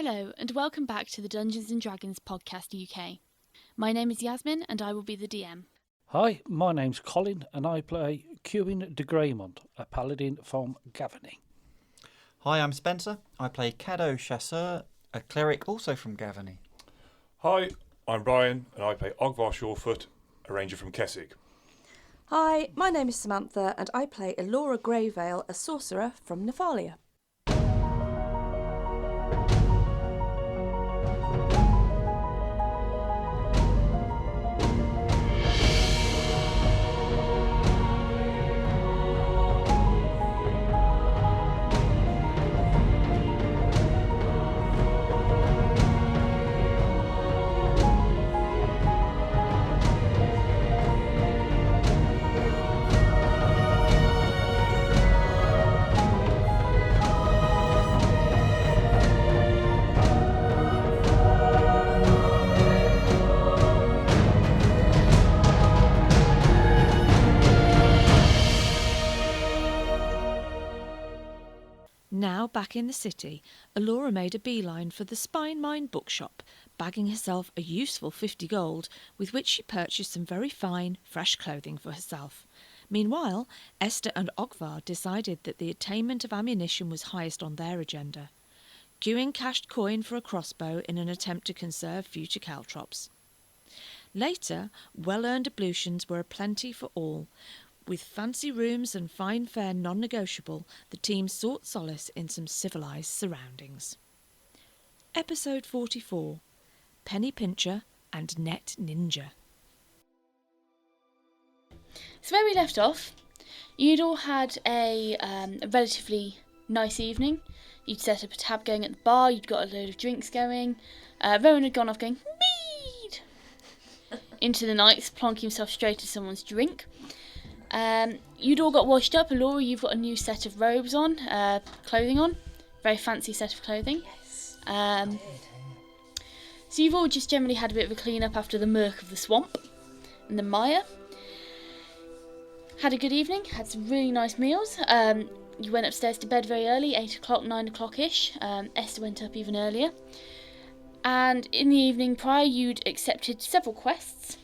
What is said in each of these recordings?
Hello, and welcome back to the Dungeons & Dragons Podcast UK. My name is Yazmin, and I will be the DM. Hi, my name's Colin, and I play Cuin de Greymont, a Paladin from Gavany. Hi, I'm Spencer. I play Cadeaux, Chasseur, a Cleric also from Gavany. Hi, I'm Brian, and I play Ogvar Surefort, a ranger from Kessig. Hi, my name is Samantha, and I play Elora Greyvale, a sorcerer from Nephalia. Now back in the city, Elora made a beeline for the Spine Mine bookshop, bagging herself a useful 50 gold, with which she purchased some very fine, fresh clothing for herself. Meanwhile, Esther and Ogvar decided that the attainment of ammunition was highest on their agenda. Cuin cashed Cuin for a crossbow in an attempt to conserve future caltrops. Later, well-earned ablutions were aplenty for all. With fancy rooms and fine fare non-negotiable, the team sought solace in some civilised surroundings. Episode 44. Penny Pincher and Net Ninja. So where we left off, you'd all had a relatively nice evening. You'd set up a tab going at the bar, you'd got a load of drinks going. Rowan had gone off going, mead! into the night, plonking himself straight to someone's drink. You'd all got washed up. Elora, you've got a new set of robes on, clothing on. Very fancy set of clothing. Yes. So you've all just generally had a bit of a clean up after the murk of the swamp and the mire. Had a good evening, had some really nice meals. You went upstairs to bed very early, 8 o'clock, 9 o'clock-ish. Esther went up even earlier. And in the evening prior, you'd accepted several quests.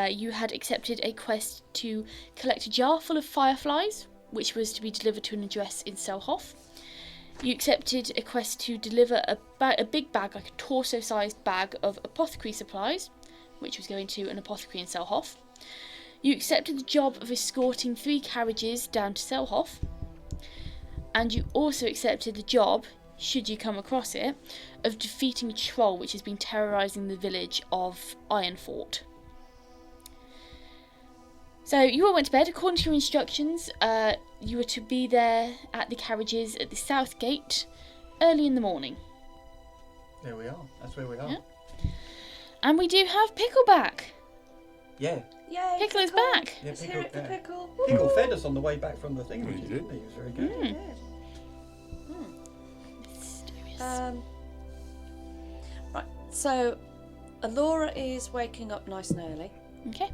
You had accepted a quest to collect a jar full of fireflies, which was to be delivered to an address in Selhoff. You accepted a quest to deliver a big bag, like a torso-sized bag of apothecary supplies, which was going to an apothecary in Selhoff. You accepted the job of escorting 3 carriages down to Selhoff. And you also accepted the job, should you come across it, of defeating a troll which has been terrorising the village of Ironfort. So you all went to bed. According to your instructions, you were to be there at the carriages at the south gate early in the morning. There we are. That's where we are. Yeah. And we do have Pickle back. Yeah. Yay, Pickle is back. Yeah, Let's hear it for Pickle. Pickle fed us on the way back from the thing. He did. He was very good. Mysterious. Right, so Elora is waking up nice and early. Okay.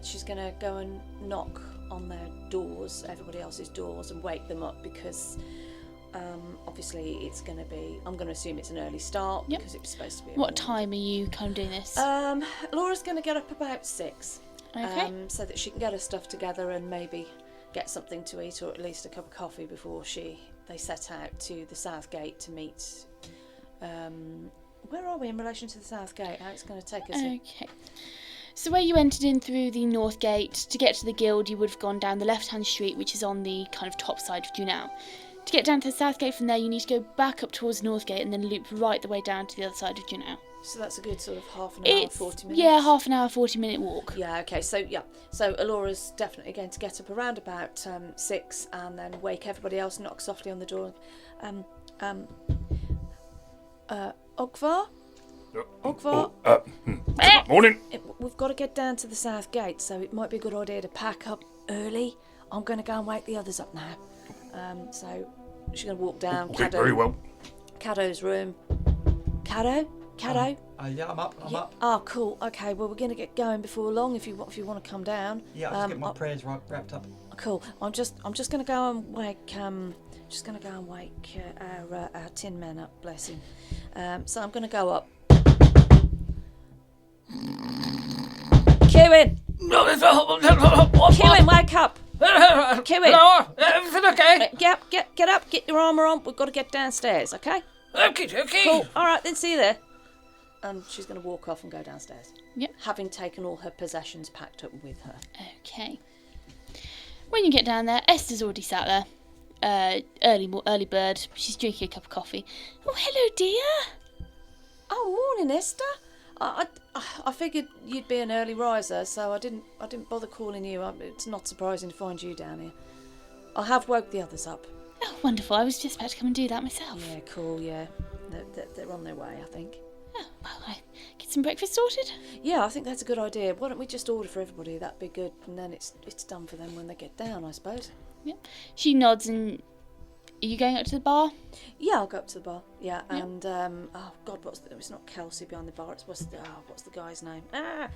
She's going to go and knock on their doors, everybody else's doors, and wake them up because obviously it's going to be, I'm going to assume it's an early start because it was supposed to be. What time are you kind of doing this? Laura's going to get up about 6. Okay. So that she can get her stuff together and maybe get something to eat or at least a cup of coffee before they set out to the south gate to meet. Where are we in relation to the south gate? How it's going to take us? Okay. So where you entered in through the north gate, to get to the guild you would have gone down the left-hand street, which is on the kind of top side of Junau. To get down to the south gate from there, you need to go back up towards North Gate and then loop right the way down to the other side of Junau. So that's a good sort of half an hour, 40 minutes? Yeah, half an hour, 40-minute walk. Yeah, okay, so Elora's definitely going to get up around about 6 and then wake everybody else, knock softly on the door. Ogvar? Ogvar? Morning. We've got to get down to the south gate, so it might be a good idea to pack up early. I'm going to go and wake the others up now. So she's going to walk down. Okay, very well. Cadeau's room. Cadeaux? Yeah, I'm up. Oh, cool. Okay, well, we're going to get going before long if you want to come down. Yeah, I'll just get my prayers wrapped up. Cool. I'm just going to go and wake just going to go and wake our tin man up, bless him. So I'm going to go up. Cuin! Cuin, wake up! Cuin! Hello? Everything okay? Get up, get your armour on. We've got to get downstairs, okay? Okay. Cool. All right, then see you there. And she's going to walk off and go downstairs. Yep. Having taken all her possessions packed up with her. Okay. When you get down there, Esther's already sat there. Early bird. She's drinking a cup of coffee. Oh, hello, dear. Oh, morning, Esther. I figured you'd be an early riser, so I didn't bother calling you. It's not surprising to find you down here. I have woke the others up. Oh, wonderful. I was just about to come and do that myself. Yeah, cool. Yeah, they're on their way, I think. Oh, well, I get some breakfast sorted. Yeah, I think that's a good idea. Why don't we just order for everybody? That'd be good, and then it's done for them when they get down, I suppose. Yep. She nods and... Are you going up to the bar? Yeah, I'll go up to the bar. Yeah, Yep. and oh God, it's not Kelsey behind the bar. What's the guy's name? And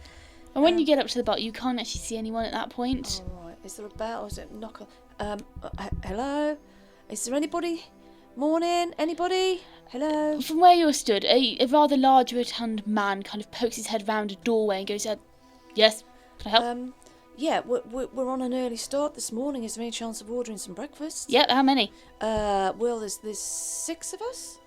when you get up to the bar, you can't actually see anyone at that point. All right. Is there a bell or is it knock on? Hello. Is there anybody? Morning. Anybody? Hello. From where you're stood, a rather large rotund man kind of pokes his head round a doorway and goes, yes, can I help? Yeah, we're on an early start this morning. Is there any chance of ordering some breakfast? Yep, how many? Well, there's 6 of us.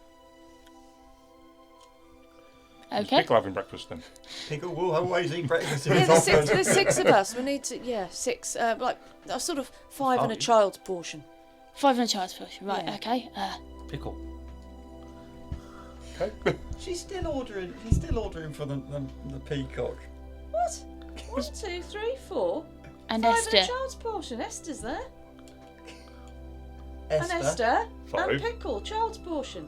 Okay. Pickle having breakfast then. Pickle will always eat breakfast if Yeah, it's offered. there's 6 of us. We need to, 6. Like a sort of 5 and a child's portion. 5 and a child's portion, right, Yeah. okay. Pickle. Okay. She's still ordering for the peacock. What? 1, 2, 3, 4. And 5 Esther. and a child's portion. Esther's there. And Esther Esther. 5. And pickle, child's portion.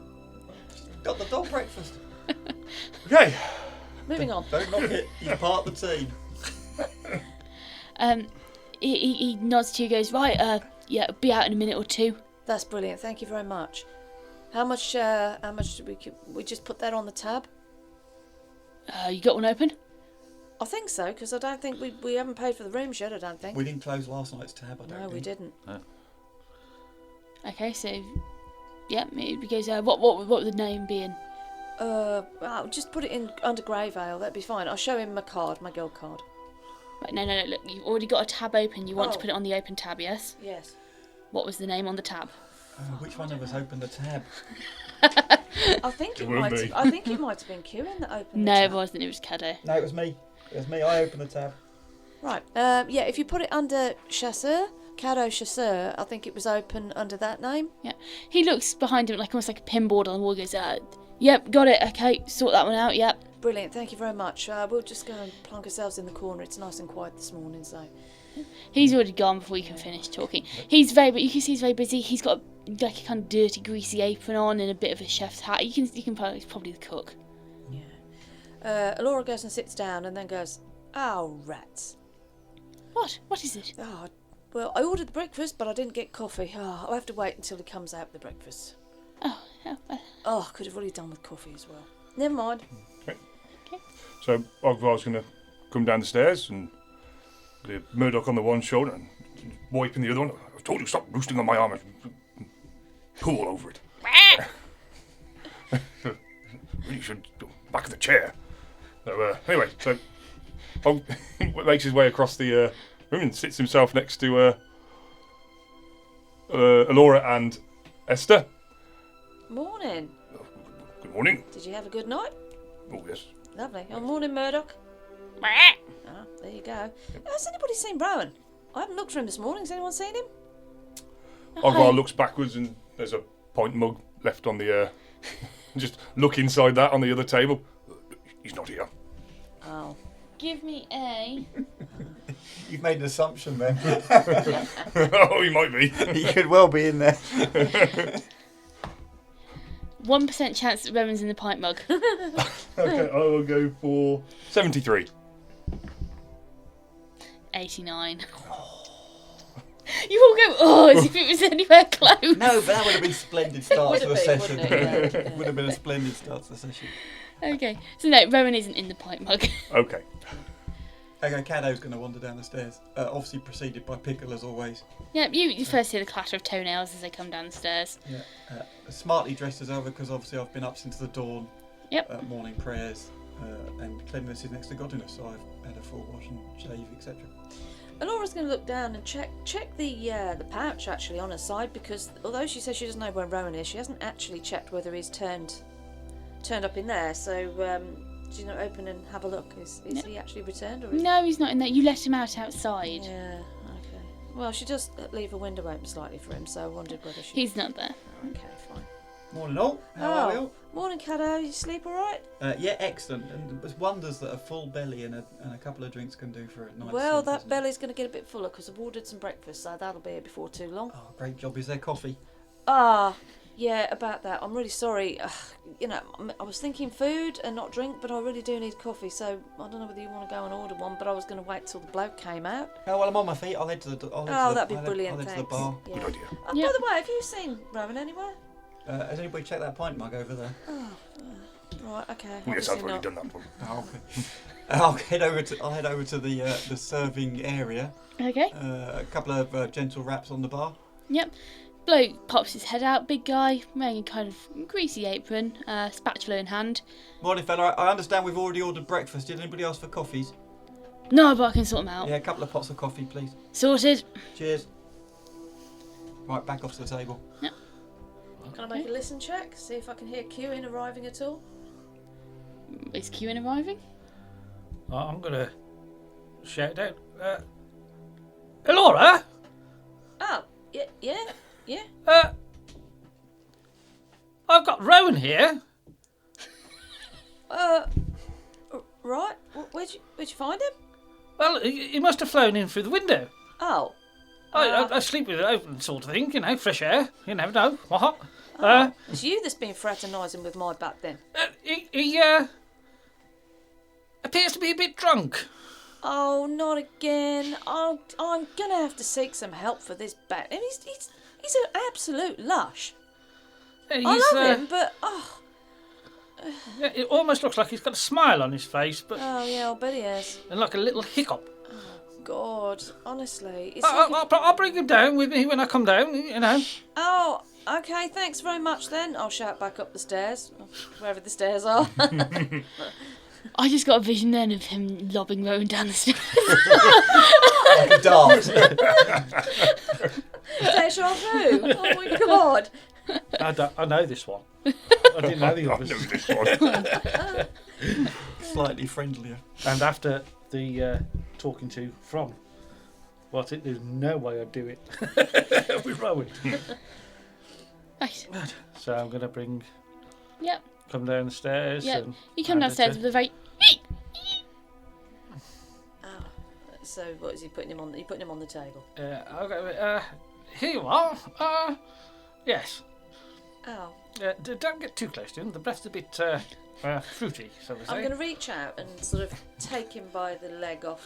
got the dog breakfast. Okay. Moving on. Don't knock it. He's part of the team. He nods to you, goes, right, yeah, be out in a minute or 2. That's brilliant. Thank you very much. How much did we just put that on the tab? You got one open? I think so, because I don't think we haven't paid for the rooms yet, I don't think. We didn't close last night's tab, I don't No, think. we didn't. Okay, so, yeah, he goes, what would the name be in? I'll just put it in under Greyvale, that'd be fine. I'll show him my card, my guild card. Right, no, look, you've already got a tab open, you want to Oh. put it on the open tab, yes? Yes. What was the name on the tab? Which one of us opened the tab? I think It it wouldn't might. be. I think it might have been Cuin that opened. No, the it tab. wasn't, it was Cadeaux. No, it was me. I opened the tab. Right. Yeah. If you put it under Chasseur, Cadeaux Chasseur, I think it was open under that name. Yeah. He looks behind him almost like a pinboard on the wall, goes, yep, got it, okay, sort that one out, yep. Brilliant. Thank you very much. We'll just go and plonk ourselves in the corner. It's nice and quiet this morning, so. He's already gone before you can finish talking. You can see he's very busy. He's got like a kind of dirty, greasy apron on and a bit of a chef's hat. You can probably, he's probably the cook. Yeah. Elora goes and sits down and then goes, "Oh, rats. What is it? Oh, well, I ordered the breakfast, but I didn't get coffee. Oh, I'll have to wait until he comes out with the breakfast. Oh, could have really done with coffee as well. Never mind. So Ogvar's going to come down the stairs and the Murdoch on the one shoulder and wiping the other one. I've told you, stop roosting on my arm. Pull all over it. Really should go back of the chair. So, anyway, so Og makes his way across the room and sits himself next to Elora and Esther. Morning. Good morning. Did you have a good night? Oh, yes. Lovely. Oh, morning, Murdoch. There you go. Has anybody seen Rowan? I haven't looked for him this morning. Has anyone seen him? Ogvar looks backwards and there's a pint mug left on the... just look inside that on the other table. He's not here. Oh. Give me a... You've made an assumption then. Oh, he might be. He could well be in there. 1% chance that Rowan's in the pint mug. Okay, I will go for 73. 89. You all go, oh, as if it was anywhere close. No, but that would have been a splendid start to a Would have been, session. wouldn't it? Yeah. Would have been a splendid start to the session. Okay, so no, Rowan isn't in the pint mug. Okay. Okay, Cadeaux's going to wander down the stairs, obviously preceded by Pickle as always. Yep, you first hear the clatter of toenails as they come down the stairs. Yeah, smartly dressed as ever because obviously I've been up since the dawn. Yep. Morning prayers, and cleanliness is next to godliness, so I've had a full wash and shave, etc. Elora's going to look down and check the pouch actually on her side, because although she says she doesn't know where Rowan is, she hasn't actually checked whether he's turned up in there. So she's going to open and have a look. Is he actually returned? Or No, he's not in there. You let him out outside. Yeah. Okay. Well, she does leave a window open slightly for him, so I wondered whether she. He's not there. Okay, fine. Morning all. How are we all? Morning, Cadeaux. You sleep all right? Yeah, excellent. And there's wonders that a full belly and a couple of drinks can do for a night's Well, sleep, that isn't it? belly's going to get a bit fuller because I've ordered some breakfast, so that'll be here before too long. Oh, great job. Is there coffee? Yeah, about that. I'm really sorry. I was thinking food and not drink, but I really do need coffee, so I don't know whether you want to go and order one, but I was going to wait till the bloke came out. Oh, well, I'm on my feet. I'll head to the That'd be brilliant, I'll head to the thanks. bar. Yeah. Good idea. By the way, have you seen Rowan anywhere? Has anybody checked that pint mug over there? Right, okay. Yes, obviously I've already not. done that one. Oh, okay. I'll head over to the serving area. Okay. A couple of gentle raps on the bar. Yep. Bloke pops his head out, big guy, wearing a kind of greasy apron, spatula in hand. Morning, fella. I understand we've already ordered breakfast. Did anybody ask for coffees? No, but I can sort them out. Yeah, a couple of pots of coffee, please. Sorted. Cheers. Right, back off to the table. Yep. Can I make a listen check? See if I can hear Cuin arriving at all? Is Cuin arriving? I'm going to shout out. Elora? Oh, yeah. I've got Rowan here. Right. Where'd you find him? Well, he must have flown in through the window. Oh. I sleep with it open sort of thing, fresh air. You never know. What? It's you that's been fraternising with my bat then. He appears to be a bit drunk. Oh, not again. I'm gonna have to seek some help for this bat. And he's an absolute lush. I love him, but Yeah, it almost looks like he's got a smile on his face, but yeah, I'll bet he is. and like a little hiccup. God, honestly, it's I'll bring him down with me when I come down. Oh, okay. Thanks very much. Then I'll shout back up the stairs, wherever the stairs are. I just got a vision then of him lobbing Rowan down the stairs. Like a dart. Deja vu. Oh my God. I know this one. I didn't know the I others. know this one. Slightly friendlier. And after the talking to from, there's no way I'd do it with Rowan. Right. So I'm going to bring. Yep. Come down the stairs. Yep. And You come downstairs with a very. So what is he putting him on? Are you putting him on the table? Here you are. Yes. Oh. Don't get too close to him. The breath's a bit fruity, so to say. I'm going to reach out and sort of take him by the leg off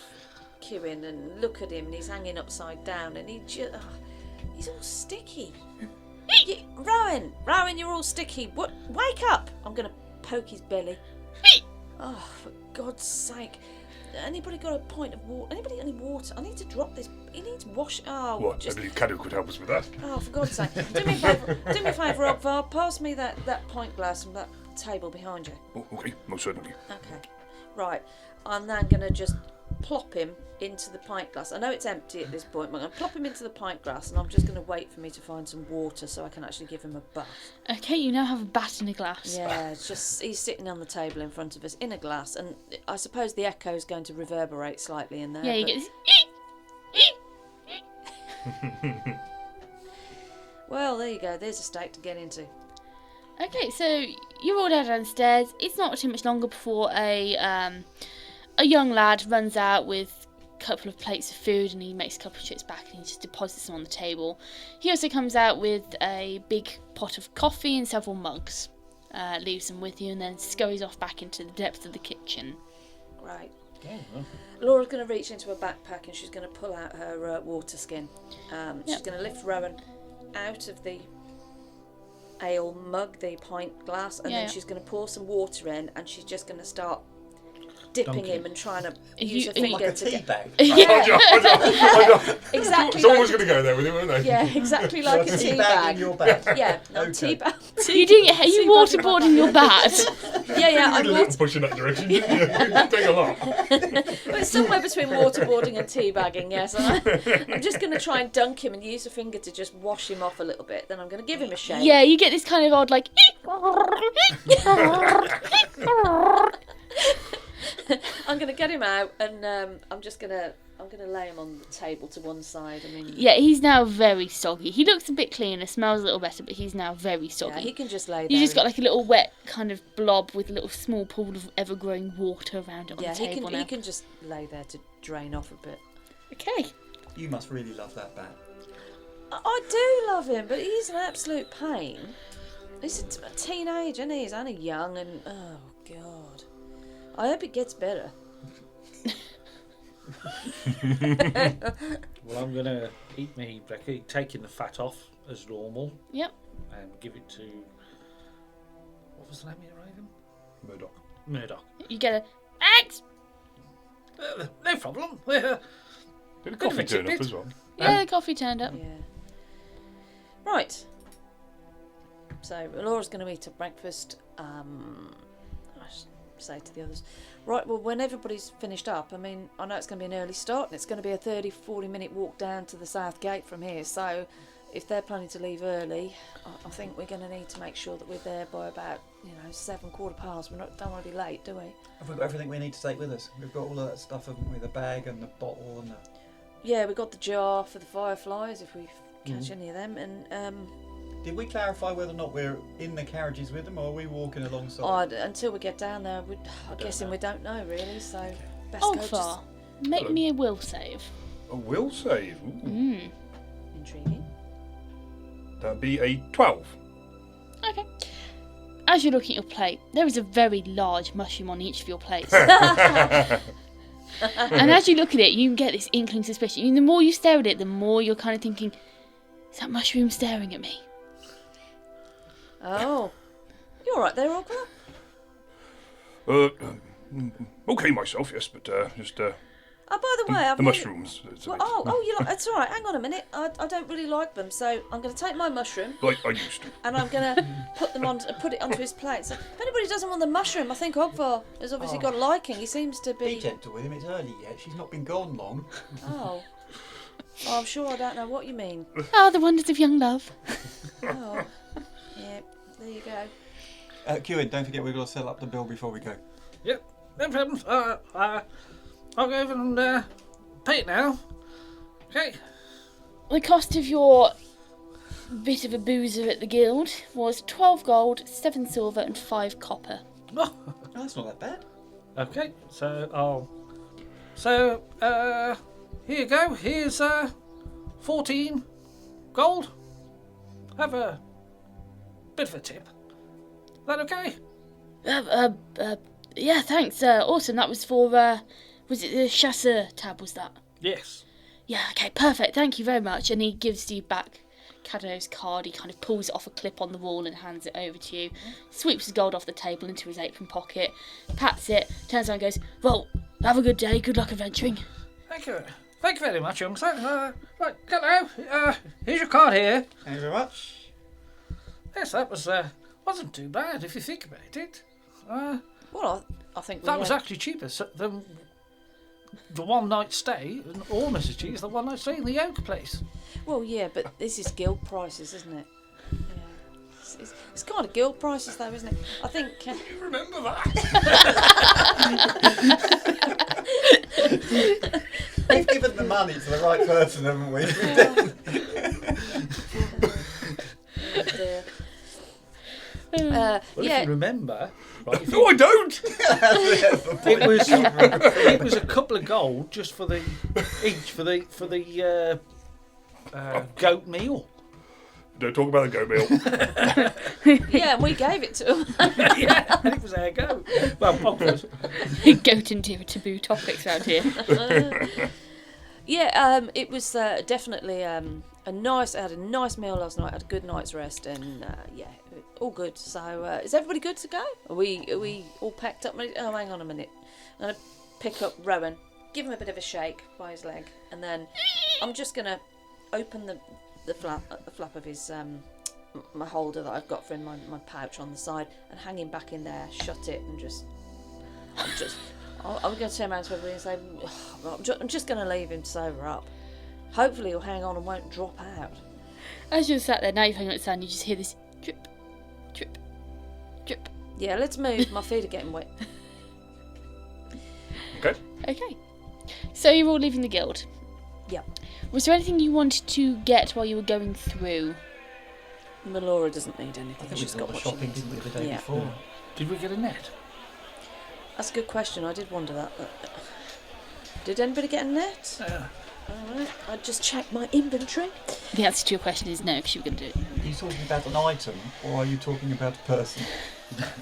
Cuin and look at him, and he's hanging upside down, and he's all sticky. Rowan, you're all sticky. What? Wake up! I'm going to poke his belly. Oh, for God's sake. Anybody got a pint of water? Anybody got any water? I need to drop this. He needs wash. Oh, What? I believe Cadeaux could help us with that. Oh, for God's sake. Do me a favour, Ogvar. Pass me that pint glass from that table behind you. Oh, okay, most certainly. Okay. Right. I'm then going to just plop him into the pint glass. I know it's empty at this point, but I'm going to plop him into the pint glass, and I'm just going to wait for me to find some water so I can actually give him a bath. Okay, you now have a bat in a glass. Yeah, it's just he's sitting on the table in front of us in a glass, and I suppose the echo is going to reverberate slightly in there. Yeah, you but... get this. Well, there you go. There's a stake to get into. Okay, so you're all downstairs. It's not too much longer before a young lad runs out with a couple of plates of food, and he makes a couple of trips back and he just deposits them on the table. He also comes out with a big pot of coffee and several mugs, leaves them with you, and then scurries off back into the depths of the kitchen. Right. Oh, Laura's going to reach into her backpack and she's going to pull out her water skin. She's going to lift Rowan out of the ale mug, the pint glass, and then she's going to pour some water in, and she's just going to start dipping Donkey. him and trying to use a you- finger Like a to tea get... bag. Hold on. Exactly. Someone like, was going to go there with him, weren't they? yeah, exactly like a tea in bag. your bag. Yeah, no, Okay. tea bag. You're doing it. Are you waterboarding your bat? Yeah, You I'm did a little push in that direction, didn't you? It didn't take a lot. Well, it's somewhere between waterboarding and teabagging, yes. I'm just going to try and dunk him and use a finger to just wash him off a little bit. Then I'm going to give him a shake. Yeah, you get this kind of odd like. I'm going to get him out, and I'm going to lay him on the table to one side. I mean, Yeah, he's now very soggy. He looks a bit cleaner, smells a little better, but he's now very soggy. yeah, he can just lay there. You just got like a little wet kind of blob with a little small pool of ever-growing water around it on yeah, the table he now. can just lay there to drain off a bit. Okay. You must really love that bat. I do love him, but he's an absolute pain. He's a teenager, isn't he? He's only young, and oh god, I hope it gets better. Well, I'm going to eat me brekkie, taking the fat off as normal, Yep. and give it to... What was the name of your raven? Murdoch. Murdoch. You get a thanks. No problem. Did a Bit of coffee a turn up tidbit. as well? Yeah, the coffee turned up. Yeah. Right. So Elora's going to eat at breakfast. I should say to the others, right, well, when everybody's finished up, I mean, I know it's going to be an early start, and it's going to be a 30-40 minute walk down to the south gate from here, so if they're planning to leave early, I think we're going to need to make sure that we're there by about, 7, quarter past. Don't want to be late, do we? Have we got everything we need to take with us? We've got all of that stuff, haven't we? The bag and the bottle and the... Yeah, we got the jar for the fireflies if we catch any of them, and Did we clarify whether or not we're in the carriages with them, or are we walking alongside? until we get down there, I'm guessing know. we don't know really, so best go just... Ogvar, make Hello. me a will save. A will save. Ooh. Intriguing. That'd be a 12. Okay. As you look at your plate, there is a very large mushroom on each of your plates. And as you look at it, you get this inkling suspicion. And the more you stare at it, the more you're kind of thinking, is that mushroom staring at me? Oh, you're all right there, Ogvar? Okay myself, yes, but just Oh, by the way, I've the made- mushrooms. It's a Well, bit- you like? That's all right. Hang on a minute. I don't really like them, so I'm going to take my mushroom Like I used to. and I'm going to put it onto his plate. So if anybody doesn't want the mushroom, I think Ogvar has obviously got a liking. He seems to Be be. gentle with him, it's early yet. She's not been gone long. Oh. Oh, I'm sure I don't know what you mean. Ah, the wonders of young love. Oh, yeah. There you go. Cuin, don't forget we've got to settle up the bill before we go. Yep, no problems. I'll go over and pay it now. Okay. The cost of your bit of a boozer at the guild was 12 gold, 7 silver, and 5 copper. Oh, Oh, that's not that bad. okay, here you go. Here's 14 gold. Have a bit of a tip. Is that okay? Yeah, thanks. Awesome. That was for, was it the Chasseur tab, was that? Yes. Yeah, okay, perfect. Thank you very much. And he gives you back Cadeaux's card. He kind of pulls it off a clip on the wall and hands it over to you. Sweeps the gold off the table into his apron pocket, pats it, turns around and goes, well, have a good day. Good luck adventuring. Thank you. Thank you very much, young sir. Right, hello. Here's your card here. Thank you very much. Yes, that was wasn't too bad if you think about it. Well, I think That was actually cheaper than the one night stay, and almost as cheap as the one night stay in the yoga place. Well, yeah, but this is guild prices, isn't it? Yeah. It's kind of guild prices, though, isn't it? I think. You remember that? We've given the money to the right person, haven't we? Oh, dear. Well, Yeah. if you remember, right, No, I don't. it was a couple of gold just for the each for the goat meal. Don't talk about the goat meal. Yeah, and we gave it to him. Yeah, and it was our goat. Well, Ogvar's. Goat into taboo topics around here. Yeah, it was definitely I had a nice meal last night. Had a good night's rest, and yeah, all good. So, is everybody good to go? Are we all packed up? Oh, hang on a minute. I'm gonna pick up Rowan, give him a bit of a shake by his leg, and then I'm just gonna open the flap of his my holder that I've got for in my pouch on the side, and hang him back in there. Shut it, and I'm going to turn around to everybody and say, I'm just going to leave him to sober up. Hopefully he'll hang on and won't drop out. As you're sat there, now you're hanging out the sand, you just hear this drip, drip, drip. Yeah, let's move. My feet are getting wet. Okay. So you're all leaving the guild? Yeah. Was there anything you wanted to get while you were going through? Elora doesn't need I anything. think She's we got got the what she shopping, needs. didn't we, the day Yeah. before? Did we get a net? That's a good question. I did wonder that. Did anybody get a net? Yeah. Alright, I just checked my inventory. The answer to your question is no, because you were going to do it. Are you talking about an item, or are you talking about a person?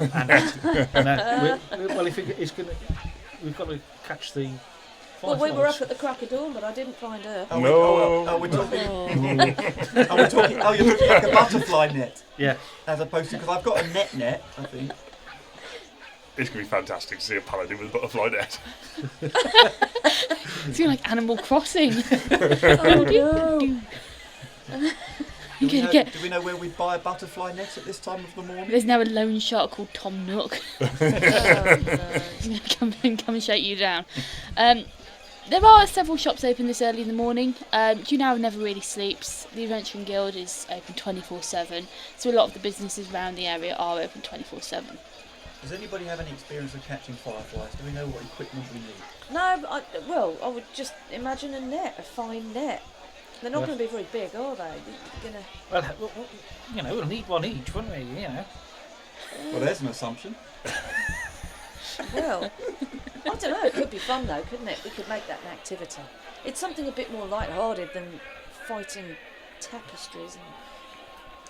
Well, if it's going to... We've got to catch the... Well, we were fireflies. up at the crack of dawn, but I didn't find her. We're talking. You're talking like a butterfly net, Yeah. as opposed to, because I've got a net, I think. It's going to be fantastic to see a paladin with a butterfly net. It's like Animal Crossing. Oh no! You're gonna get. Do we know where we buy a butterfly net at this time of the morning? There's now a loan shark called Tom Nook. Oh, no. He's gonna come and shake you down. There are several shops open this early in the morning. Cuin never really sleeps. The Adventuring Guild is open 24/7, so a lot of the businesses around the area are open 24/7. Does anybody have any experience of catching fireflies? Do we know what equipment we need? No, but I would just imagine a net, a fine net. They're not Well- going to be very big, are they? They're gonna... Well, we'll need one each, wouldn't we? Well, there's an assumption. Well, I don't know. It could be fun though, couldn't it? We could make that an activity. It's something a bit more light-hearted than fighting tapestries and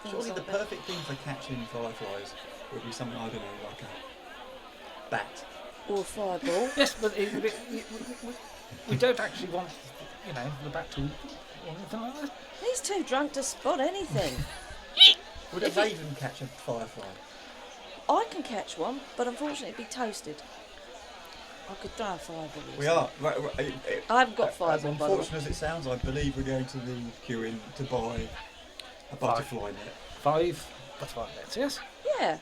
things Surely like the that. perfect thing for catching fireflies would be something, I don't know, like a bat. Or a fireball. Yes, but we don't actually want, the bat to or anything like that. He's too drunk to spot anything. Would a raven catch a firefly? I can catch one, but unfortunately it'd be toasted. I could throw a fireball. or We something. are. I haven't got As fireball, by the way. unfortunate as it sounds, I believe we're going to the Cuin to buy a butterfly net. 5 butterfly nets, yes? Yeah.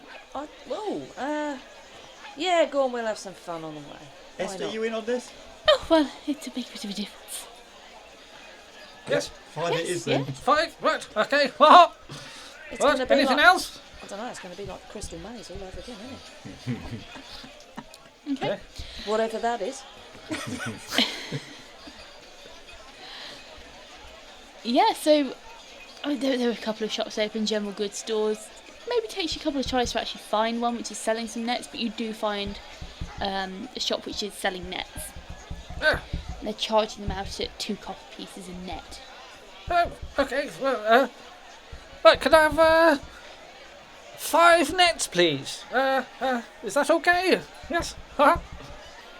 Yeah, go on, we'll have some fun on the way. Why Esther, not? you in on this? Oh well, it's a big bit of a difference. Yes. Fine, it Yes, is then. 5, right, okay. What? It's going to be Anything like, else? I don't know, it's going to be like Crystal Maze all over again, isn't it? Okay. Whatever that is. Yeah, so there were a couple of shops open, general goods stores. Maybe takes you a couple of tries to actually find one which is selling some nets, but you do find a shop which is selling nets. Yeah. They're charging them out at 2 copper pieces a net. Oh, okay. Well, right, can I have 5 nets, please? Is that okay? Yes. Huh?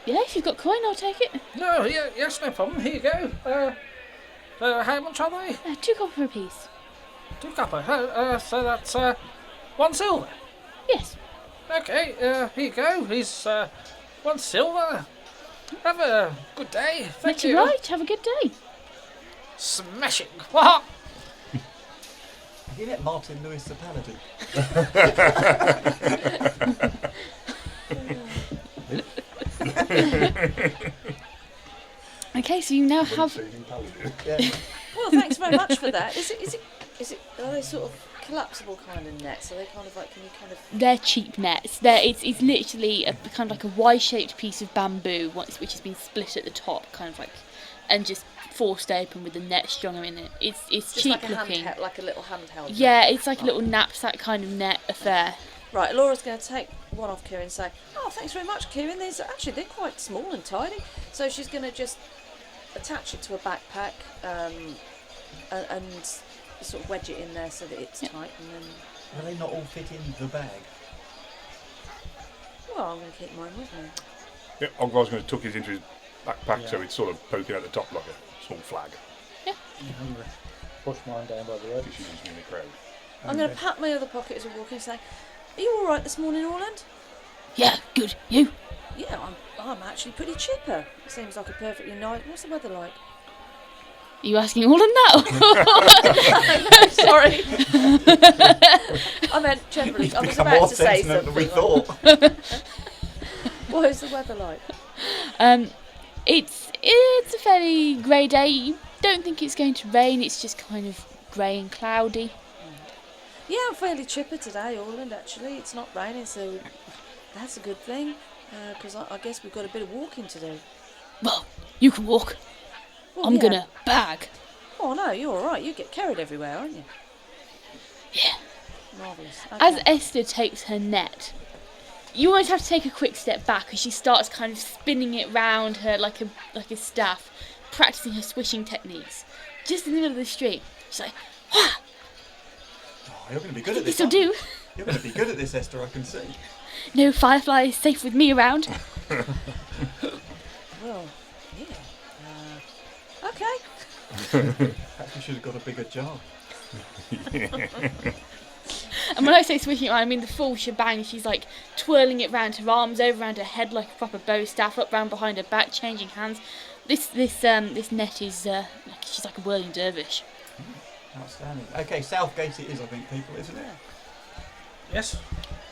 Yeah, if you've got coin, I'll take it. No. Yeah. Yes. No problem. Here you go. How much are they? 2 copper a piece. 2 copper. So that's 1 silver. Yes. Okay. Here you go. Here's 1 silver. Have a good day. Thank That's you. right. Have a good day. Smashing. What? Have you met Martin Lewis the Paladin? Okay, so you now have. Yeah. Well, thanks very much for that. Is it? Are they sort of collapsible kind of nets? Are they kind of like? Can you kind of? They're cheap nets. It's literally a kind of like a Y-shaped piece of bamboo, which has been split at the top, kind of like, and just forced open with the net strung in it. It's Just cheap like a looking. like a little handheld. Yeah, it's like a little knapsack kind of net affair. Right, Laura's going to take one off Cuin and say, "Oh, thanks very much, Cuin. They're quite small and tidy." So she's going to just attach it to a backpack and sort of wedge it in there so that it's tight, and then. Will they not all fit in the bag? Well, I'm going to keep mine with me. Yeah, Ogvar's going to tuck his into his backpack so it's sort of poking at the top like a small flag. push mine down by the road. She's usually in the crowd. I'm going to pat my other pocket as I walk in and say, "Are you all right this morning, Orland?" Yeah, good. You? Yeah, I'm actually pretty chipper. It seems like a perfectly nice. What's the weather like? Are you asking all of now? Sorry. I meant generally. I was about to say something. Than we thought. What is the weather like? It's a fairly grey day. You don't think it's going to rain. It's just kind of grey and cloudy. Yeah, I'm fairly chipper today, Orland. Actually, it's not raining, so that's a good thing. Because I guess we've got a bit of walking to do. Well, you can walk. Well, I'm yeah. gonna bag. Oh no, you're all right. You get carried everywhere, aren't you? Yeah. Marvellous. As Okay. Esther takes her net, you always have to take a quick step back as she starts kind of spinning it round her like a staff, practicing her swishing techniques. Just in the middle of the street, she's like, "Wah! Oh, you're going to be good at this. This'll do. You're going to be good at this, Esther, I can see. No firefly is safe with me around." Well, yeah. Okay. Perhaps we should have got a bigger jar. And when I say swishing it around, I mean the full shebang. She's like twirling it round her arms, over around her head like a proper bow staff, up round behind her back, changing hands. This net is she's like a whirling dervish. Outstanding. Okay, Southgate it is, I think, people, isn't it? Yes.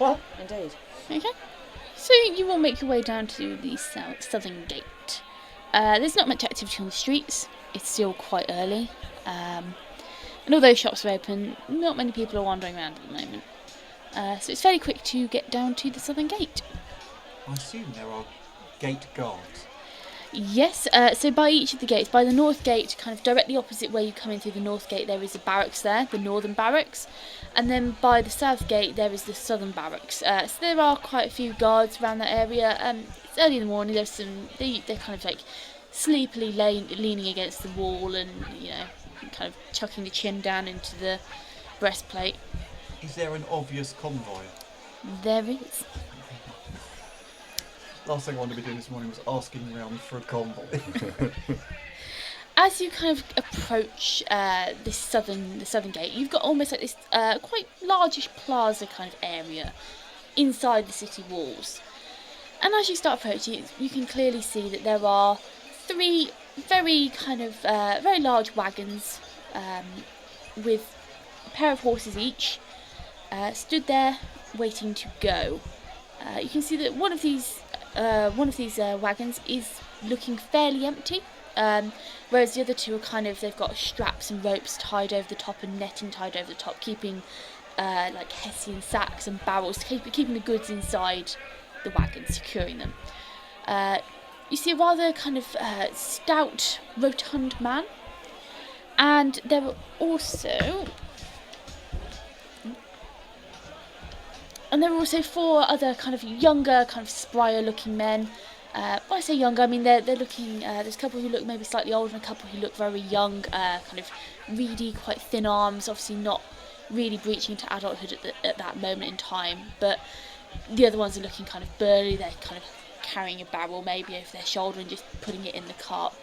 Well, Indeed. Okay. So you will make your way down to the southern gate. There's not much activity on the streets. It's still quite early. And although shops are open, not many people are wandering around at the moment. So it's fairly quick to get down to the southern gate. I assume there are gate guards. Yes, so by each of the gates, by the north gate, kind of directly opposite where you come in through the north gate, there is a barracks there, the northern barracks. And then by the south gate, there is the southern barracks. So there are quite a few guards around that area. It's early in the morning, there's some, they're kind of like sleepily leaning against the wall and, you know, kind of chucking the chin down into the breastplate. Is there an obvious convoy? There is. Last thing I wanted to be doing this morning was asking around for a convoy. As you kind of approach the southern gate, you've got almost like this quite largish plaza kind of area inside the city walls. And as you start approaching, you can clearly see that there are three very kind of very large wagons with a pair of horses each stood there waiting to go. You can see that one of these wagons is looking fairly empty, whereas the other two are kind of, they've got straps and ropes tied over the top and netting tied over the top, keeping like hessian sacks and barrels, keeping the goods inside the wagon, securing them. You see a rather kind of stout, rotund man, and there are also four other kind of younger, kind of sprier looking men. When I say younger, I mean they're looking, there's a couple who look maybe slightly older and a couple who look very young, kind of reedy, quite thin arms, obviously not really breaching into adulthood at that moment in time, but the other ones are looking kind of burly, they're kind of carrying a barrel maybe over their shoulder and just putting it in the cart.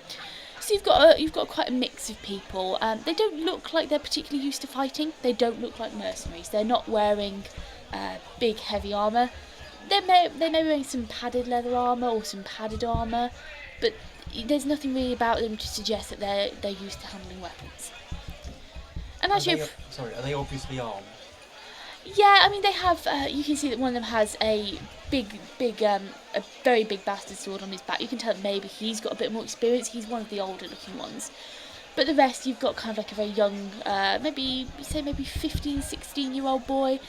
So you've got quite a mix of people. They don't look like they're particularly used to fighting, they don't look like mercenaries, they're not wearing big heavy armour. They may be wearing some padded leather armour or some padded armour, but there's nothing really about them to suggest that they're used to handling weapons. And as you Are they obviously armed? yeah, I mean they have. You can see that one of them has a very big bastard sword on his back. You can tell that maybe he's got a bit more experience. He's one of the older looking ones. But the rest, you've got kind of like a very young, maybe 15, 16-year-old boy.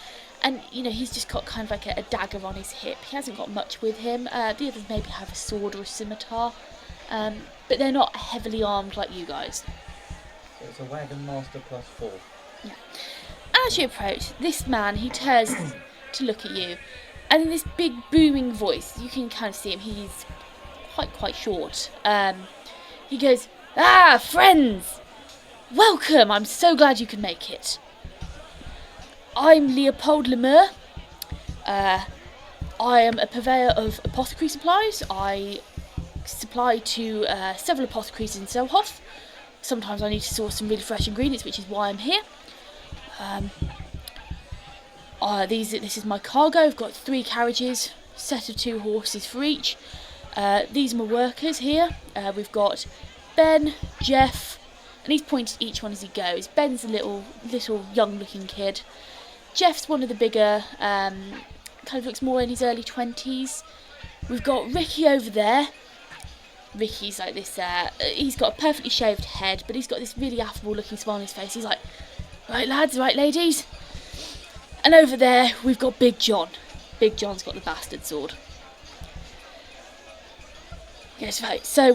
And, you know, he's just got kind of like a dagger on his hip. He hasn't got much with him. The others maybe have a sword or a scimitar. But they're not heavily armed like you guys. So it's a wagon master plus 4. Yeah. As you approach, this man, he turns to look at you. And in this big booming voice, you can kind of see him. He's quite short. He goes, "Ah, friends! Welcome! I'm so glad you could make it. I'm Leopold Lemur. I am a purveyor of apothecary supplies. I supply to several apothecaries in Selhoff. sometimes I need to source some really fresh ingredients, which is why I'm here. This is my cargo. I've got 3 carriages, set of 2 horses for each. These are my workers here. We've got Ben, Jeff, and he's pointed at each one as he goes. Ben's a little young looking kid. Jeff's one of the bigger, kind of looks more in his early 20s. We've got Ricky over there. Ricky's like this, he's got a perfectly shaved head, but he's got this really affable looking smile on his face. He's like, right lads, right ladies. And over there we've got Big John. Big John's got the bastard sword. Yes, right, so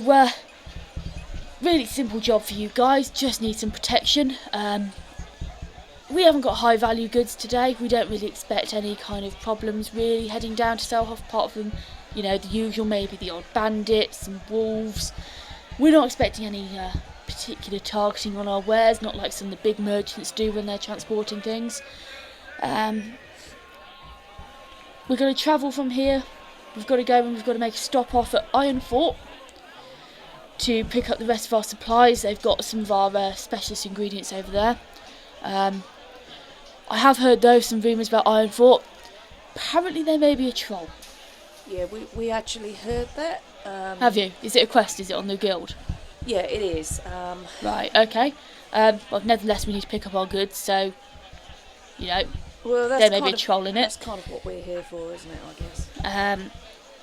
really simple job for you guys, just need some protection. We haven't got high value goods today. We don't really expect any kind of problems really heading down to Selhoff, apart from, you know, the usual, maybe the odd bandits and wolves. We're not expecting any particular targeting on our wares, not like some of the big merchants do when they're transporting things. We're going to travel from here. We've got to go and we've got to make a stop off at Ironfort to pick up the rest of our supplies. They've got some of our specialist ingredients over there. I have heard though some rumours about Ironfort. Apparently there may be a troll. Yeah, we actually heard that. Have you? Is it a quest? Is it on the guild? Yeah, it is. Right, okay. Well, nevertheless we need to pick up our goods, so, you know, well, there may be a troll in it. That's kind of what we're here for, isn't it, I guess?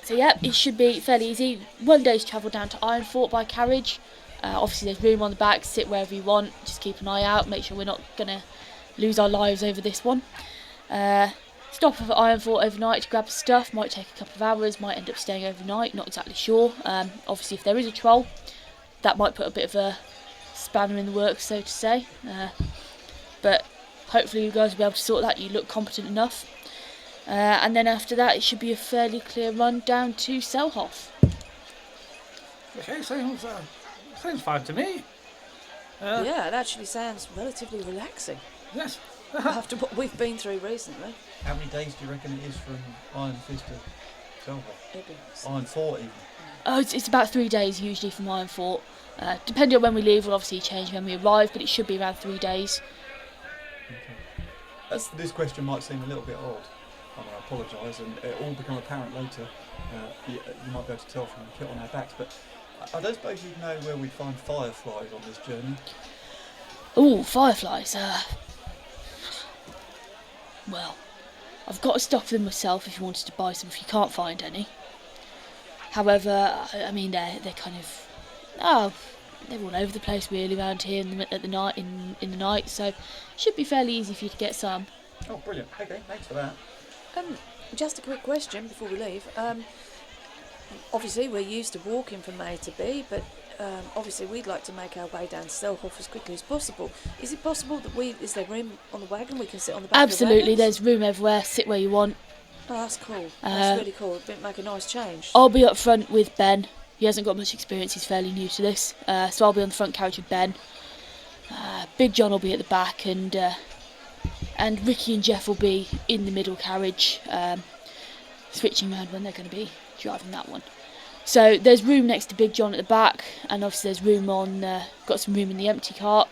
So yeah, it should be fairly easy. 1 day's travel down to Ironfort by carriage. Obviously there's room on the back, sit wherever you want, just keep an eye out, make sure we're not going to lose our lives over this one. Stop off at Ironfort overnight to grab stuff, might take a couple of hours, might end up staying overnight, not exactly sure. Obviously if there is a troll, that might put a bit of a spanner in the works, so to say. But hopefully you guys will be able to sort that, you look competent enough. And then after that it should be a fairly clear run down to Selhoff. Okay, sounds fine to me. Yeah, it actually sounds relatively relaxing. Yes. After what we've been through recently. How many days do you reckon it is from Iron Fist to Selhoff? Iron Fort even? Oh, it's about 3 days usually from Ironfort. Depending on when we leave, we'll obviously change when we arrive, but it should be around 3 days. Okay. This question might seem a little bit odd, and I apologise, and it'll all become apparent later. You might be able to tell from the kit on our backs, but I don't suppose you know where we find fireflies on this journey? Ooh, fireflies. Well, I've got a stock of them myself if you wanted to buy some if you can't find any. However, I mean they're kind of they're all over the place really around here in the night, so it should be fairly easy for you to get some. Oh, brilliant. Okay, thanks for that. Just a quick question before we leave. Obviously we're used to walking from A to B, but obviously we'd like to make our way down to Selhoff as quickly as possible. Is it possible that is there room on the wagon? We can sit on the back Absolutely, of the there's room everywhere, sit where you want. Oh, that's cool. That's really cool. It'd make a nice change. I'll be up front with Ben. He hasn't got much experience, he's fairly new to this. So I'll be on the front carriage with Ben. Big John will be at the back, and Ricky and Jeff will be in the middle carriage, switching around when they're going to be driving that one. So there's room next to Big John at the back, and obviously there's room got some room in the empty cart,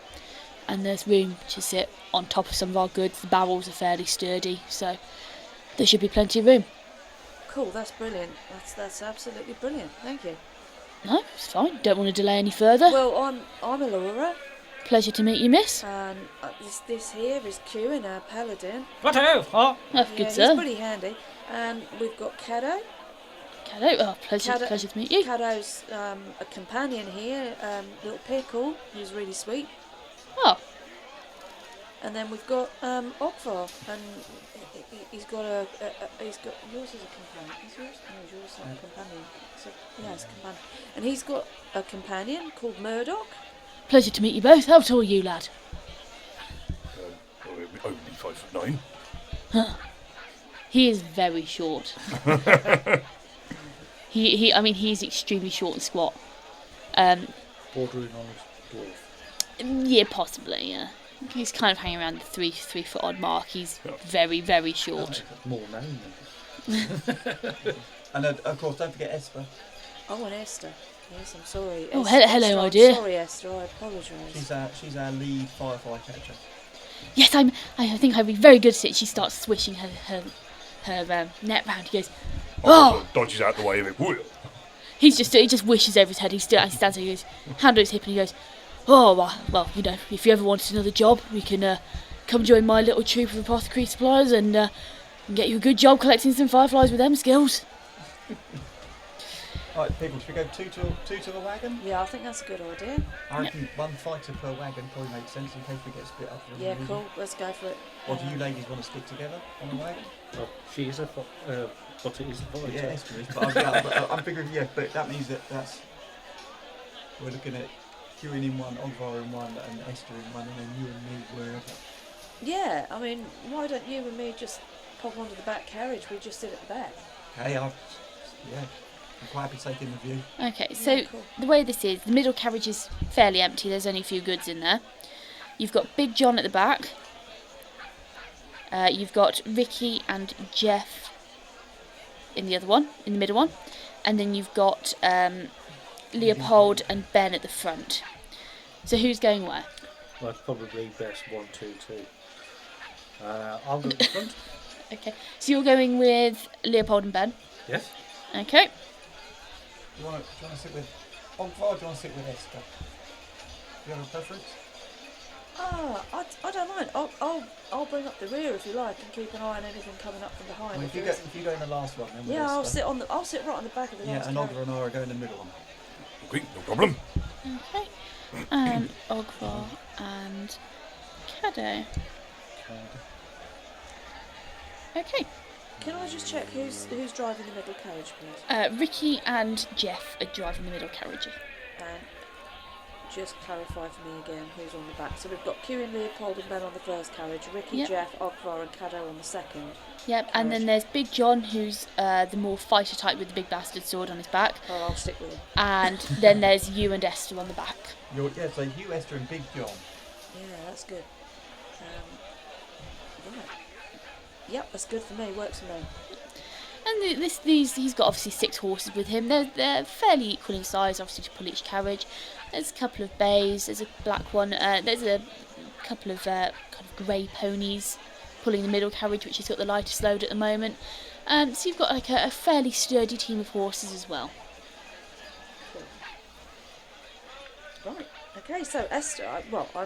and there's room to sit on top of some of our goods. The barrels are fairly sturdy, so there should be plenty of room. Cool, that's brilliant. That's absolutely brilliant. Thank you. No, it's fine. Don't want to delay any further. Well, I'm Elora. Pleasure to meet you, miss. And this here is Cuin, our Paladin. Righto. Oh, Good, He's sir. pretty handy. And we've got Cadeaux. Cadeaux. Oh, pleasure to meet you. Cadeaux's a companion here, little pickle, who's really sweet. Oh, And then we've got Ogvar, and he's got yours is a companion. Is yours? No, yours is a companion. So, yeah, it's a companion. And he's got a companion called Murdoch. pleasure to meet you both. How tall are you, lad? Only 5'9". He is very short. He's extremely short and squat. Bordering on a dwarf. Yeah, possibly, yeah. He's kind of hanging around the 3 foot odd mark. He's very, very short. More known than. And of course, don't forget Esper. Oh, and Esther. Yes, I'm sorry. Oh, hello, my dear. I'm sorry, Esther. I apologise. She's our lead firefly catcher. Yes, I think I'd be very good at it. She starts swishing her net round. He goes, oh! Dodges out the way of it. He just wishes over his head. He stands there, he goes, hand on his hip, and he goes, oh, well, you know, if you ever wanted another job, we can come join my little troop of apothecary suppliers and get you a good job collecting some fireflies with them skills. Right, people, should we go two to the wagon? Yeah, I think that's a good idea. I reckon one fighter per wagon probably makes sense in case we get split up. Yeah, cool. Let's go for it. Or do you ladies want to stick together on the wagon? Well, she is a but it is a fighter. Yeah, Esther is, but I'm figuring, yeah, but that means that's... We're looking at Cuin in one, Ogvar in one, and Esther in one, and then you and me wherever. Yeah, I mean, why don't you and me just pop onto the back carriage? We just sit at the back. Hey, I'm quite happy taking the view. Okay, so cool. The way this is, the middle carriage is fairly empty. There's only a few goods in there. You've got Big John at the back. You've got Ricky and Jeff in the middle one. And then you've got Leopold and Ben at the front. So who's going where? Well, it's probably best 1, 2, 2. I'll go at the front. Okay, so you're going with Leopold and Ben? Yes. Okay. Do you want to sit with Ogvar or do you want to sit with Esther? Do you have a preference? I don't mind. I'll bring up the rear if you like and keep an eye on anything coming up from behind. Well, if you go in the last one, then yeah, I'll sit right on the back of the last and carriage. Ogvar and I are going in the middle one. Okay, no problem. Okay. Ogvar and Cadeaux. Okay. Can I just check who's driving the middle carriage, please? Ricky and Jeff are driving the middle carriage. And just clarify for me again who's on the back. So we've got Cuin, Leopold and Ben on the first carriage, Ricky, Yep. Jeff, Ogvar and Cadeaux on the second. Yep, and then there's Big John, who's the more fighter type with the big bastard sword on his back. Oh, I'll stick with him. And then there's you and Esther on the back. So you, Esther and Big John. Yeah, that's good. Right. Yep, that's good for me. Works for me. And he's got obviously 6 horses with him. They're fairly equal in size, obviously, to pull each carriage. There's a couple of bays. There's a black one. There's a couple of kind of grey ponies pulling the middle carriage, which has got the lightest load at the moment. So you've got like a fairly sturdy team of horses as well. Cool. Right. Okay, so Esther,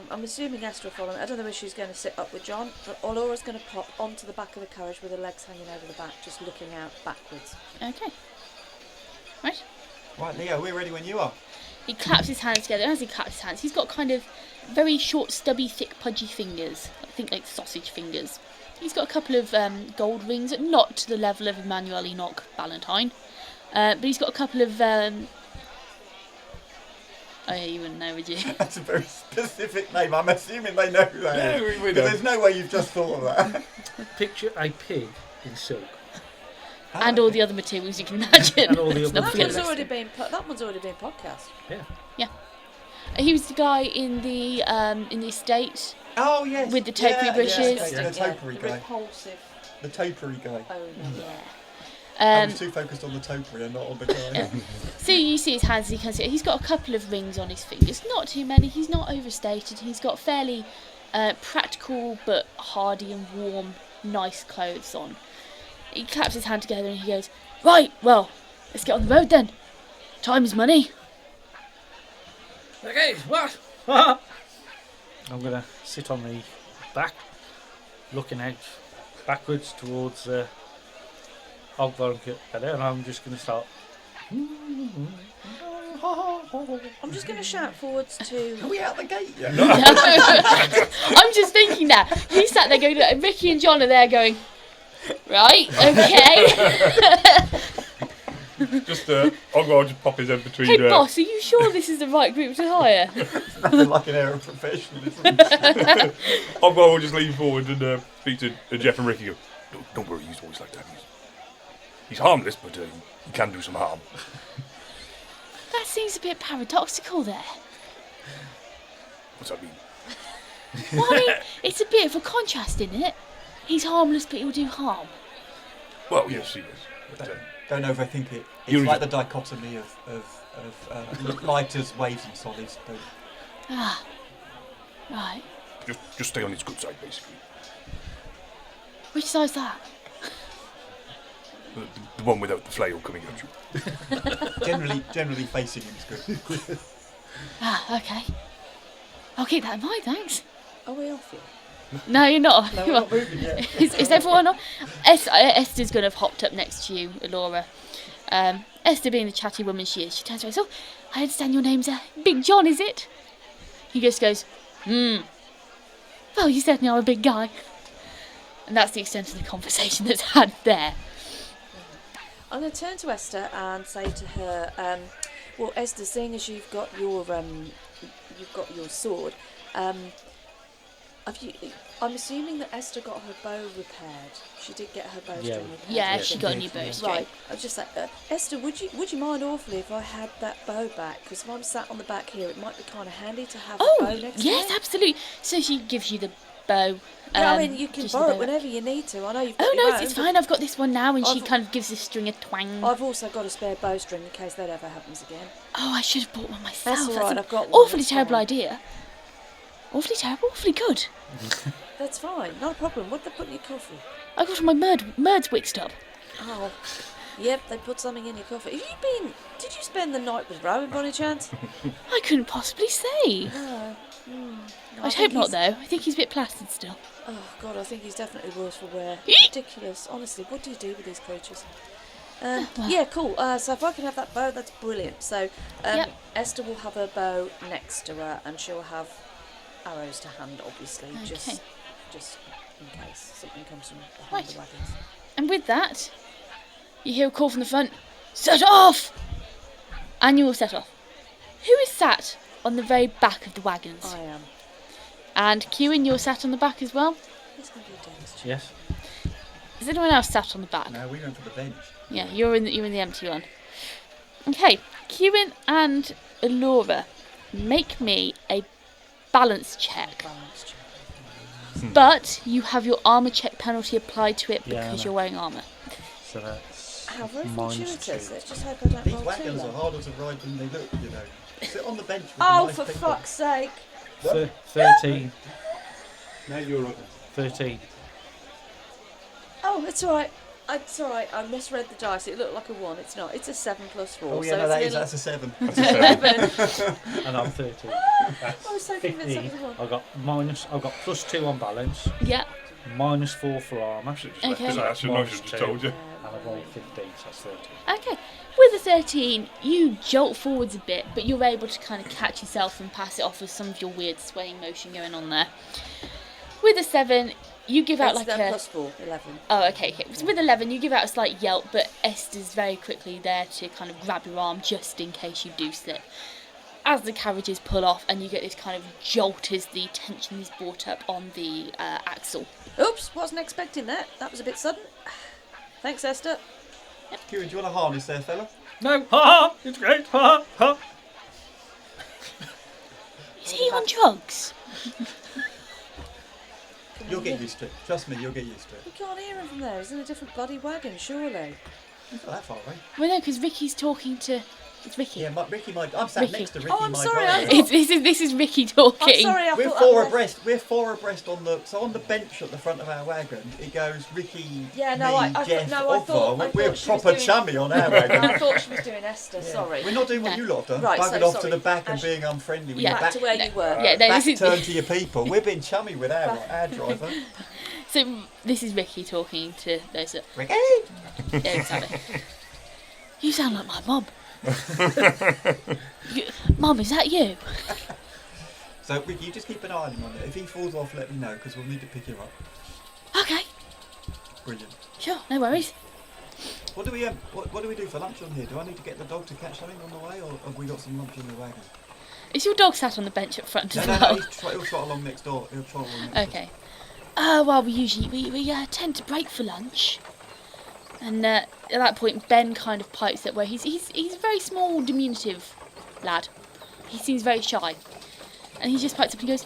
I'm assuming Esther will follow me. I don't know if she's going to sit up with John, but Elora's going to pop onto the back of the carriage with her legs hanging over the back, just looking out backwards. Okay. Right. Right, Leo, we're ready when you are. He claps his hands together. As he claps his hands, he's got kind of very short, stubby, thick, pudgy fingers. I think like sausage fingers. He's got a couple of gold rings, not to the level of Emmanuel Enoch Ballantyne, but he's got a couple of... Oh yeah, you wouldn't know, would you? That's a very specific name. I'm assuming they know who that is. Yeah, we know. There's no way you've just thought of that. Picture a pig in silk. And all the other materials you can imagine. And all the other That materials. one's already been podcast. Yeah. He was the guy in the estate. Oh yes. With the topiary bushes. Yeah, the topiary The guy. repulsive. The topiary guy. Oh yeah. I was too focused on the topiary and not on the guy. So you see his hands, he's got a couple of rings on his fingers, not too many, he's not overstated, he's got fairly practical but hardy and warm, nice clothes on. He claps his hand together and he goes, right, well, let's get on the road then. Time is money. Okay, what? I'm going to sit on the back, looking out backwards towards Ogvar and Cadeaux, and I'm just going to start. I'm just going to shout forwards to. Are we out the gate yet? I'm just thinking that. You sat there going, Ricky and John are there going, right, okay. Just Ogvar will just pop his head between. Hey boss, are you sure this is the right group to hire? Nothing like an air of professionalism. Ogvar will just lean forward and speak to Jeff and Ricky. Go, don't worry, he's always like that. He's harmless, but he can do some harm. That seems a bit paradoxical there. What's that mean? Well, I mean, it's a bit of a contrast, isn't it? He's harmless, but he'll do harm. Well, yes, he is. But, Don't overthink it. It's You're like the dichotomy of lighters, waves, and solids. Don't. Ah, right. Just stay on its good side, basically. Which side's that? The one without the flail coming at you. Generally facing him is good. Ah, okay. I'll keep that in mind, thanks. Are we off yet? No, you're not. No, we're not moving yet. Is everyone on? Esther's going to have hopped up next to you, Elora. Esther, being the chatty woman she is, she turns around and says, "Oh, I understand your name's Big John, is it?" He just goes, "Well, you certainly are a big guy." And that's the extent of the conversation that's had there. I'm going to turn to Esther and say to her, well, Esther, seeing as you've got your sword, I'm assuming that Esther got her bow repaired. She did get her bowstring repaired. Yeah, she got a new bowstring. Right. I was just like, Esther, would you mind awfully if I had that bow back? Because if I'm sat on the back here, it might be kind of handy to have a bow next to me. Yes, absolutely. So she gives you the bow. Yeah, I mean, you can borrow it whenever you need to. I know you've got your own, it's fine. I've got this one now, and she I've- kind of gives the string a twang. I've also got a spare bowstring in case that ever happens again. Oh, I should have bought one myself. That's all right, an I've got one, awfully that's terrible fine. idea. Awfully terrible, awfully good. That's fine, not a problem. What did they put in your coffee? I got all my merds mixed up. Oh, yep, they put something in your coffee. Did you spend the night with Rowan by any chance? I couldn't possibly say. No. I'd hope not, though. I think he's a bit placid still. Oh, God, I think he's definitely worse for wear. Ridiculous. Honestly, what do you do with these creatures? Yeah, cool. So if I can have that bow, that's brilliant. So Yep. Esther will have her bow next to her, and she'll have arrows to hand, obviously, Okay. just in case something comes from behind the wagons. And with that, you hear a call from the front. Set off! And you all set off. Who is sat on the very back of the wagons? I am. And Cuin, you're sat on the back as well? It's going to be a dance. Yes. Is anyone else sat on the back? No, we went for the bench. Yeah, you're in the empty one. Okay, Cuin and Elora, make me a balance check. Balance check. But you have your armour check penalty applied to it Yeah, I because know. you're wearing armour. So that's How very minus fortuitous. 2. Let's just hope I don't These roll too wagons are low. harder to ride than they look, you know. Sit on the bench with Oh, the nice for people. fuck's sake. 13. Now you're right. 13. Oh, it's alright. It's alright. I misread the dice. It looked like a 1. It's not. It's a 7 plus 4. Oh yeah, so no, it's that's a 7. That's a 7. 11. And I'm 13. That's I was so convinced that 15. was a 1. I've got plus 2 on balance, Yeah. minus 4 for armour, Okay. Because I should have just told you. and I've rolled 15, so that's 13. Okay. With a 13, you jolt forwards a bit, but you're able to kind of catch yourself and pass it off with some of your weird swaying motion going on there. With a 7, you give out That's like the a... plus 4, 11. Oh, okay. So with 11, you give out a slight yelp, but Esther's very quickly there to kind of grab your arm just in case you do slip. As the carriages pull off, and you get this kind of jolt as the tension is brought up on the axle. Oops, wasn't expecting that. That was a bit sudden. Thanks, Esther. Kieran, do you want a harness there, fella? No! Ha ha! It's great! Ha ha! Is he on drugs? You'll get used to it. Trust me, you'll get used to it. You can't hear him from there. He's in a different bloody wagon, surely. It's not that far away. Well, no, because Ricky's talking to... It's Ricky. Yeah, I'm sat Ricky. next to Ricky, Oh, I'm my sorry, driver. This is Ricky talking. I'm sorry, I We're thought four that was... abreast. We're 4 abreast on the bench at the front of our wagon. It goes Ricky, Yeah, no, me, Jeff, I thought Ogvar. We're she was proper doing- chummy on our wagon. I thought she was doing Esther, Yeah. sorry. We're not doing what you lot have done. Right, Bugging so off to sorry. the back and Ash- being unfriendly with Yeah. your Back to where you were. Yeah, no, back this is... turned to your people. We're being chummy with our driver. So this is Ricky talking to those that... Ricky! Yeah, exactly. You sound like my mum. Mum, is that you? So Ricky, you just keep an eye on him on it. If he falls off, let me know because we'll need to pick him up. Okay, Brilliant. sure, no worries. What do we do for lunch on here? Do I need to get the dog to catch something on the way, or have we got some lunch in the wagon? Is your dog sat on the bench up front No, as no, well? he'll trot along next door. He'll trot along next door. Okay. Well, we tend to break for lunch, and at that point Ben kind of pipes up where he's a very small, diminutive lad. He seems very shy, and he just pipes up and goes,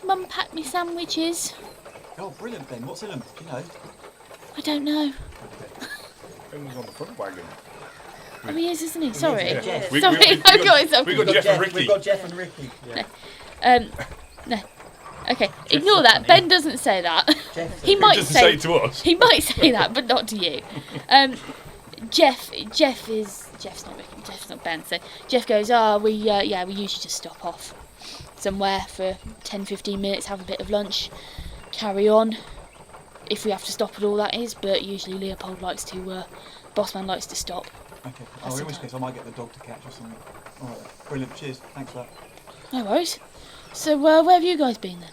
"Mum packed me sandwiches." Oh, brilliant, Ben. What's in them? Do you know? I don't know. Ben was on the front wagon. Oh, he is, isn't he? Sorry. Yeah. Jeff. We Sorry, got I got myself. we got Jeff and Ricky. We've got Jeff and Ricky. Yeah. No. Okay, ignore that. Ben doesn't say that. Jeff. He Who might doesn't say say to us? He might say that, but not to you. Jeff's not Ricky, Jeff's not Ben. So Jeff goes, we usually just stop off somewhere for 10-15 minutes, have a bit of lunch, carry on. If we have to stop at all, that is. But usually Leopold likes to, Bossman likes to stop. Okay. That's In the which case, I might get the dog to catch or something. All right. Brilliant. Cheers. Thanks for that. No worries. So where have you guys been then?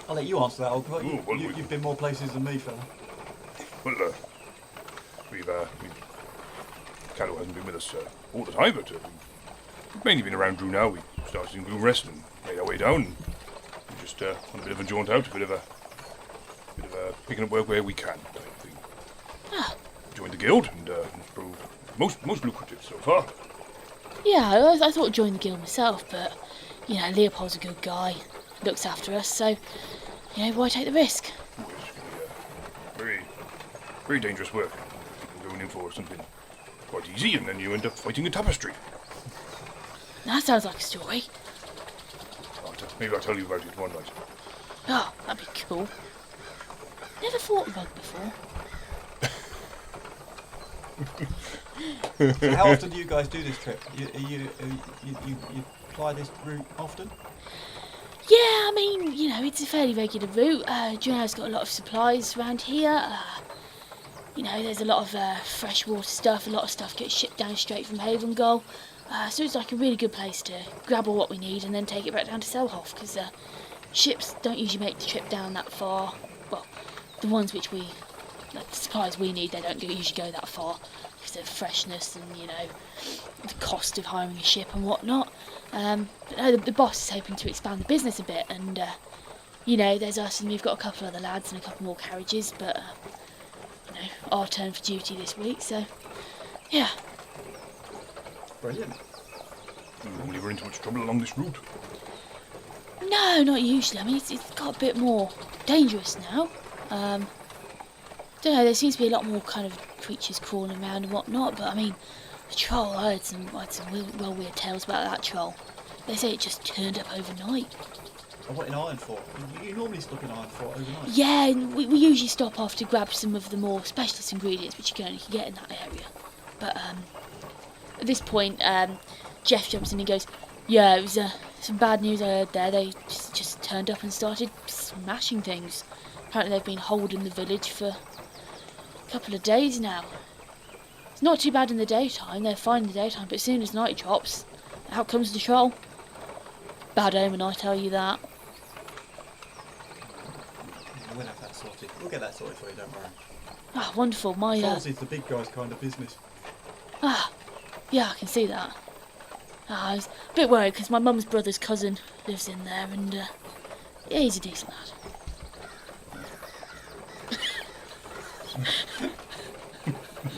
I'll let you answer that, Ogvar. Ooh, well, You've been more places than me, fella. Well, we've Cadeaux hasn't been with us all the time, but we've mainly been around Drew now. We started in Blue Rest and made our way down. And we just on a bit of a jaunt out, a bit of a picking up work where we can type of thing. Ah. Joined the guild and it's proved most lucrative so far. Yeah, I thought I'd join the guild myself, but, Leopold's a good guy, looks after us, so, why take the risk? Ooh, it's very, very dangerous work. People going in for something quite easy and then you end up fighting a tapestry. That sounds like a story. Maybe I'll tell you about it one night. Oh, that'd be cool. Never fought a bug before. So how often do you guys do this trip? You fly this route often? Yeah, I mean, it's a fairly regular route. Juno's got a lot of supplies around here. There's a lot of freshwater stuff. A lot of stuff gets shipped down straight from Havengoal. So it's like a really good place to grab all what we need and then take it back down to Selhoff, because ships don't usually make the trip down that far. Well, the ones which the supplies we need, they don't usually go that far because of freshness and, the cost of hiring a ship and whatnot. But no, the boss is hoping to expand the business a bit, and, there's us and we've got a couple of other lads and a couple more carriages, but, our turn for duty this week, so, yeah. Brilliant. You normally run into much trouble along this route. No, not usually. I mean, it's got a bit more dangerous now. Don't know, there seems to be a lot more kind of creatures crawling around and whatnot, but I mean, the troll, I heard some weird tales about that troll. They say it just turned up overnight. And what in Ironfort? You normally stop in Ironfort overnight? Yeah, and we usually stop off to grab some of the more specialist ingredients which you can only get in that area. But at this point, Jeff jumps in and goes, yeah, it was some bad news I heard there. They just turned up and started smashing things. Apparently they've been holding the village for a couple of days now. It's not too bad in the daytime, they're fine in the daytime, but as soon as night drops, out comes the troll. Bad omen, I tell you that. We'll have that sorted. We'll get that sorted for you, don't worry. Ah, wonderful, my... Souls is the big guy's kind of business. Yeah, I can see that. I was a bit worried because my mum's brother's cousin lives in there, and yeah, he's a decent lad.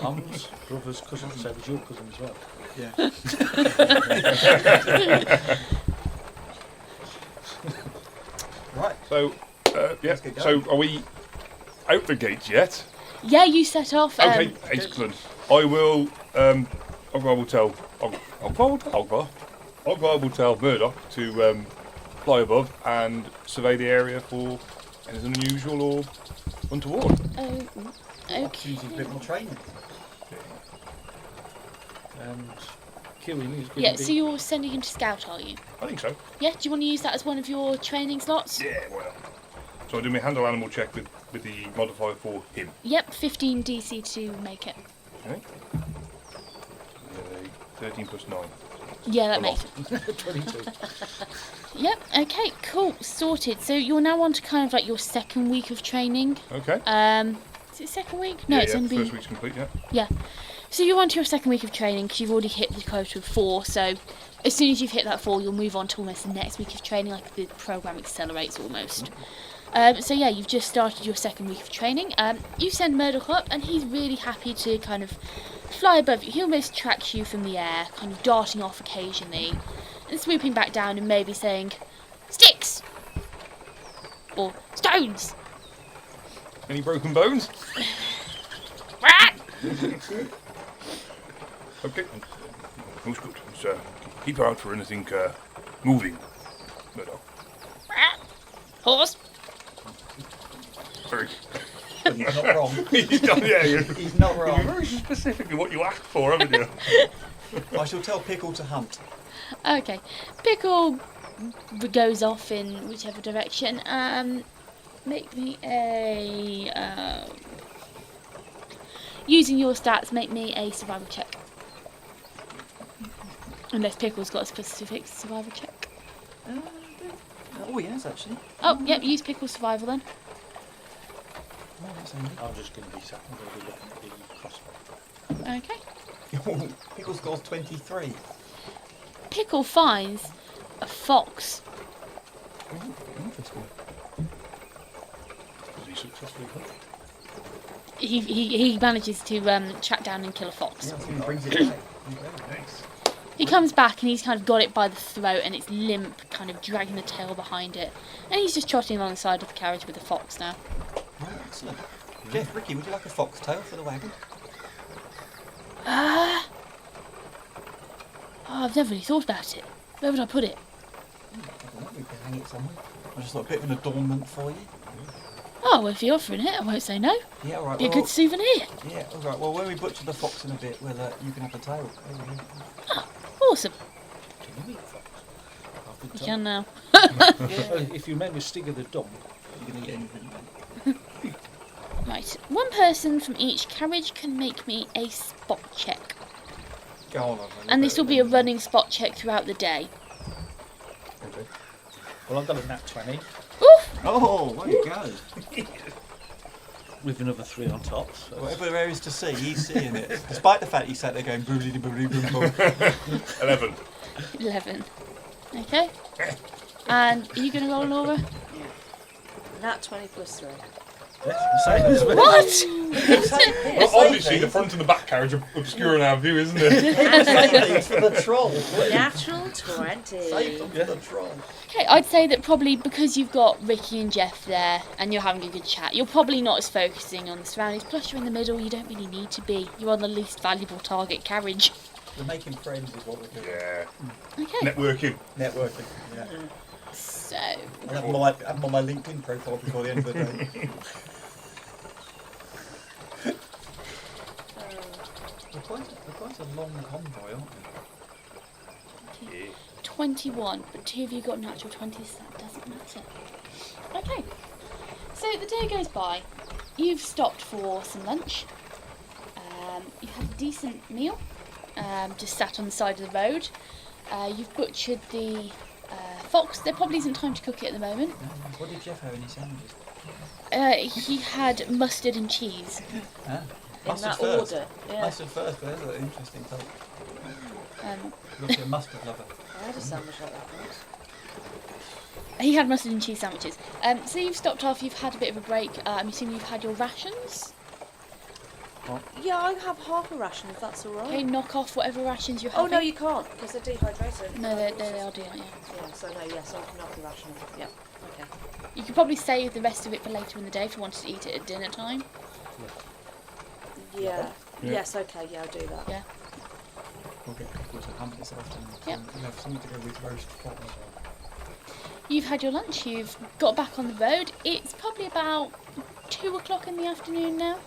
Mum's brother's cousin, so it was your cousin as well. Yeah. Right. So, Let's get so going. are we out the gates yet? Yeah, you set off. Okay, excellent. I will, Ogvar will tell, Ogvar will tell Murdoch to fly above and survey the area for anything unusual or untoward. Okay. Choosing a bit more training. And Cuin is going Yeah, to be... so you're sending him to scout, are you? I think so. Yeah, do you want to use that as one of your training slots? Yeah, why not? So I do my handle animal check with the modifier for him. Yep, 15 DC to make it. Okay. 13 plus 9. Yeah, that A makes lot. it. 22. Yep, okay, cool, sorted. So you're now on to kind of like your second week of training. Okay. Is it second week? No, yeah, it's only been... first week's complete, yeah. Yeah. So you're on to your second week of training because you've already hit the quota of 4, so as soon as you've hit that 4, you'll move on to almost the next week of training, like the programme accelerates almost. So yeah, you've just started your second week of training. You send Murdoch up and he's really happy to kind of fly above you. He almost tracks you from the air, kind of darting off occasionally and swooping back down and maybe saying, "Sticks!" or "Stones!" Any broken bones? Okay. Who's good? So keep her out for anything moving. Murdoch. Horse. Very. He's not wrong. He's not wrong. Very specifically what you asked for, haven't you? I shall tell Pickle to hunt. Okay. Pickle goes off in whichever direction. Make me a... using your stats, make me a survival check. Unless Pickle's got a specific survival check. Oh, yes, actually. Oh, yep, use Pickle's survival then. Oh, that's handy. I'm just going to be sat and looking at the crossbow. Okay. Pickle scores 23. Pickle finds a fox. Oh, interesting. Was he successfully hunted? He manages to track down and kill a fox. Yeah, I think he brings it back. Nice. He comes back and he's kind of got it by the throat and it's limp, kind of dragging the tail behind it. And he's just trotting along the side of the carriage with the fox now. Right, excellent. Jeff, Ricky, would you like a foxtail for the wagon? Oh, I've never really thought about it. Where would I put it? I don't know, we could hang it somewhere. I just thought a bit of an adornment for you. Oh, well, if you're offering it, I won't say no. Yeah, all right. Be a good souvenir. Yeah, all right. Well, when we butcher the fox in a bit, well, you can have the tail. Awesome. Can you eat fox? I've been You told. can now. If you remember Stig of the Dump, You can eat anything. Right, one person from each carriage can make me a spot check. Go on, And this will be a running spot check throughout the day. Okay. well, I've got a nat 20 Oof! Oh, there you go. with another 3 on top. So Whatever there is to see, he's seeing it. Despite the fact he sat there going boobly boobly boom boom. 11. 11. Okay. And are you going to roll, Laura? Nat 20 plus 3. same as me. What? Well, obviously, the front and the back carriage are obscuring our view, isn't it? Save these for the troll. Natural 20. Save them for the troll. Okay, I'd say that probably because you've got Ricky and Jeff there and you're having a good chat, you're probably not as focusing on the surroundings. Plus, you're in the middle, you don't really need to be. You're on the least valuable target carriage. We're making friends is what we're doing. Yeah. Okay. Networking. Networking. Yeah. So, I'll have them on my LinkedIn profile before the end of the day. We're quite a long convoy, aren't we? 21, but 2 of you got natural 20s, so that doesn't matter. Okay, so the day goes by. You've stopped for some lunch. You've had a decent meal, just sat on the side of the road. You've butchered the fox. There probably isn't time to cook it at the moment. What did Jeff have in his sandwiches? He had mustard and cheese. Ah. In Mustard that first. order. Yeah. Mustard first, but that's an interesting take. Look at a mustard lover. I had a sandwich like that once. He had mustard and cheese sandwiches. So you've stopped off, you've had a bit of a break. I'm assuming you've had your rations. Yeah, I have half a ration if that's alright. Okay, knock off whatever rations you're Oh having. no, you can't because they're dehydrated. No, they are doing it, yeah. Yeah, so no, yes, I can knock the ration off. Yeah, okay. You could probably save the rest of it for later in the day if you wanted to eat it at dinner time. Yeah. Yeah. Yes, okay, yeah, I'll do that. Yeah. We'll get people to hunt this afternoon. Yep. We'll have something to go with roast pot as well. You've had your lunch, you've got back on the road. It's probably about 2 o'clock in the afternoon now.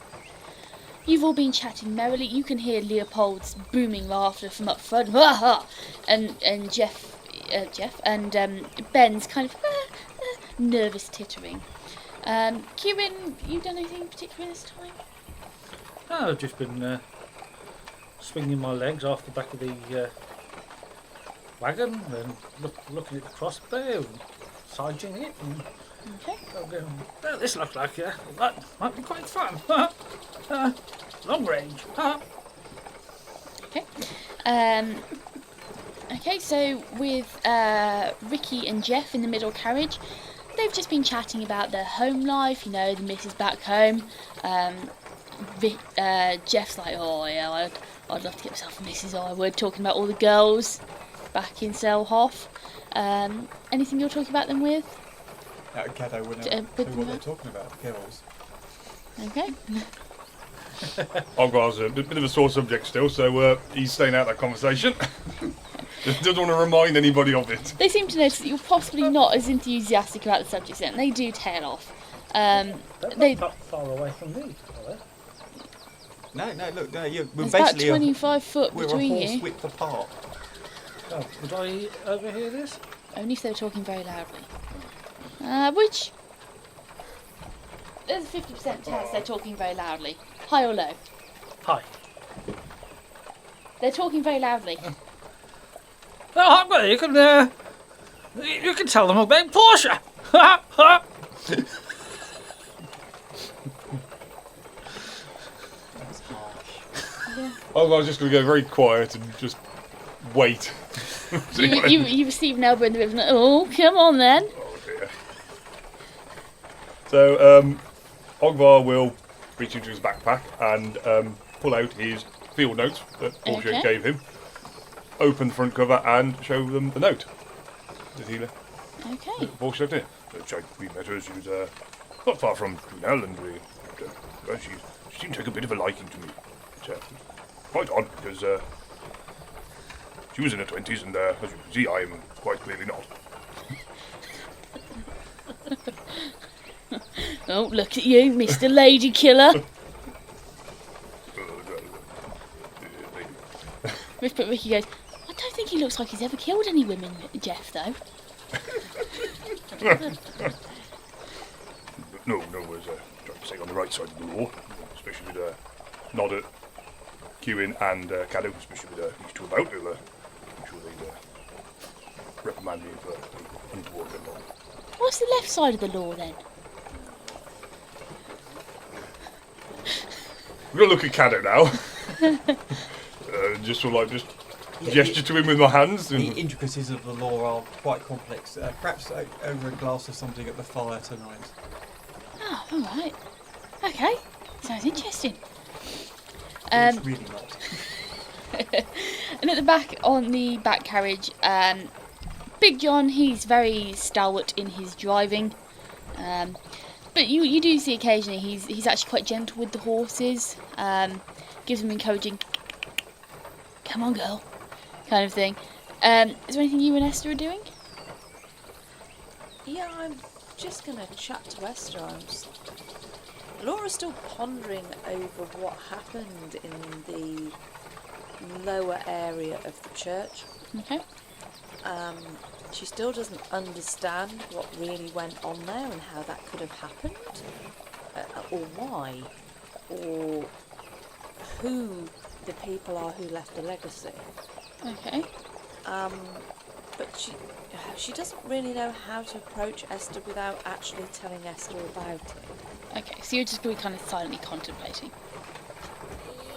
You've all been chatting merrily. You can hear Leopold's booming laughter from up front. And Jeff and Ben's kind of nervous tittering. Cuin, you done anything particular this time? No, I've just been swinging my legs off the back of the wagon and looking at the crossbow and sighting it. And Okay. I'm going, well, this looks like that might be quite fun. Long range. Okay. Okay, so with Ricky and Jeff in the middle carriage, they've just been chatting about their home life, you know, the missus back home. Jeff's like, oh yeah, I'd love to get myself a missus, I would, talking about all the girls back in Selhoff. Anything you're talking about them with? Cadeaux wouldn't Uh, know with who what that? they're talking about, girls. Okay. Ogvar's a bit of a sore subject still, so he's staying out of that conversation. Doesn't want to remind anybody of it. They seem to notice that you're possibly not as enthusiastic about the subject, and they do tail off. They're not that far away from me, are they? No, look, no, we're There's about basically 25 foot we're between a horse you. width apart. Oh, would I overhear this? Only if they were talking very loudly. Which... There's a 50% chance they're talking very loudly. High or low? Hi. They're talking very loudly. Oh, well, you can tell them about Portia. That's harsh. Ogvar's just going to go very quiet and just wait. You receive an elbow in the ribs. Oh, come on then. Oh dear. So, Ogvar will reach into his backpack and pull out his field notes that Portia Okay. gave him, open the front cover and show them the note that he left. Okay. Portia left in it. We met her. She was not far from Cuin, and she seemed to take a bit of a liking to me. Quite odd, because she was in her 20s, and as you can see, I am quite clearly not. Oh, look at you, Mr. Lady Killer. But Ricky goes, I don't think he looks like he's ever killed any women, Jeff, though. No, was trying to stay on the right side of the law, especially with nod at Cuin and Cadeaux, especially with these two about. I'm sure they'd reprimand me for untoward conduct. What's the left side of the law, then? I'm gonna look at Cadeaux now. Just gesture to him with my hands. The intricacies of the law are quite complex. Perhaps over a glass of something at the fire tonight. Oh, alright. Okay, sounds interesting. It's really not. And at the back, on the back carriage, Big John, he's very stalwart in his driving. But you do see occasionally he's actually quite gentle with the horses. Gives them encouraging, come on girl, kind of thing. Is there anything you and Esther are doing? Yeah, I'm just going to chat to Esther. Laura's still pondering over what happened in the lower area of the church. Okay. She still doesn't understand what really went on there and how that could have happened, or why, or who the people are who left the legacy. Okay. But she doesn't really know how to approach Esther without actually telling Esther about it. Okay, so you're just really kind of silently contemplating.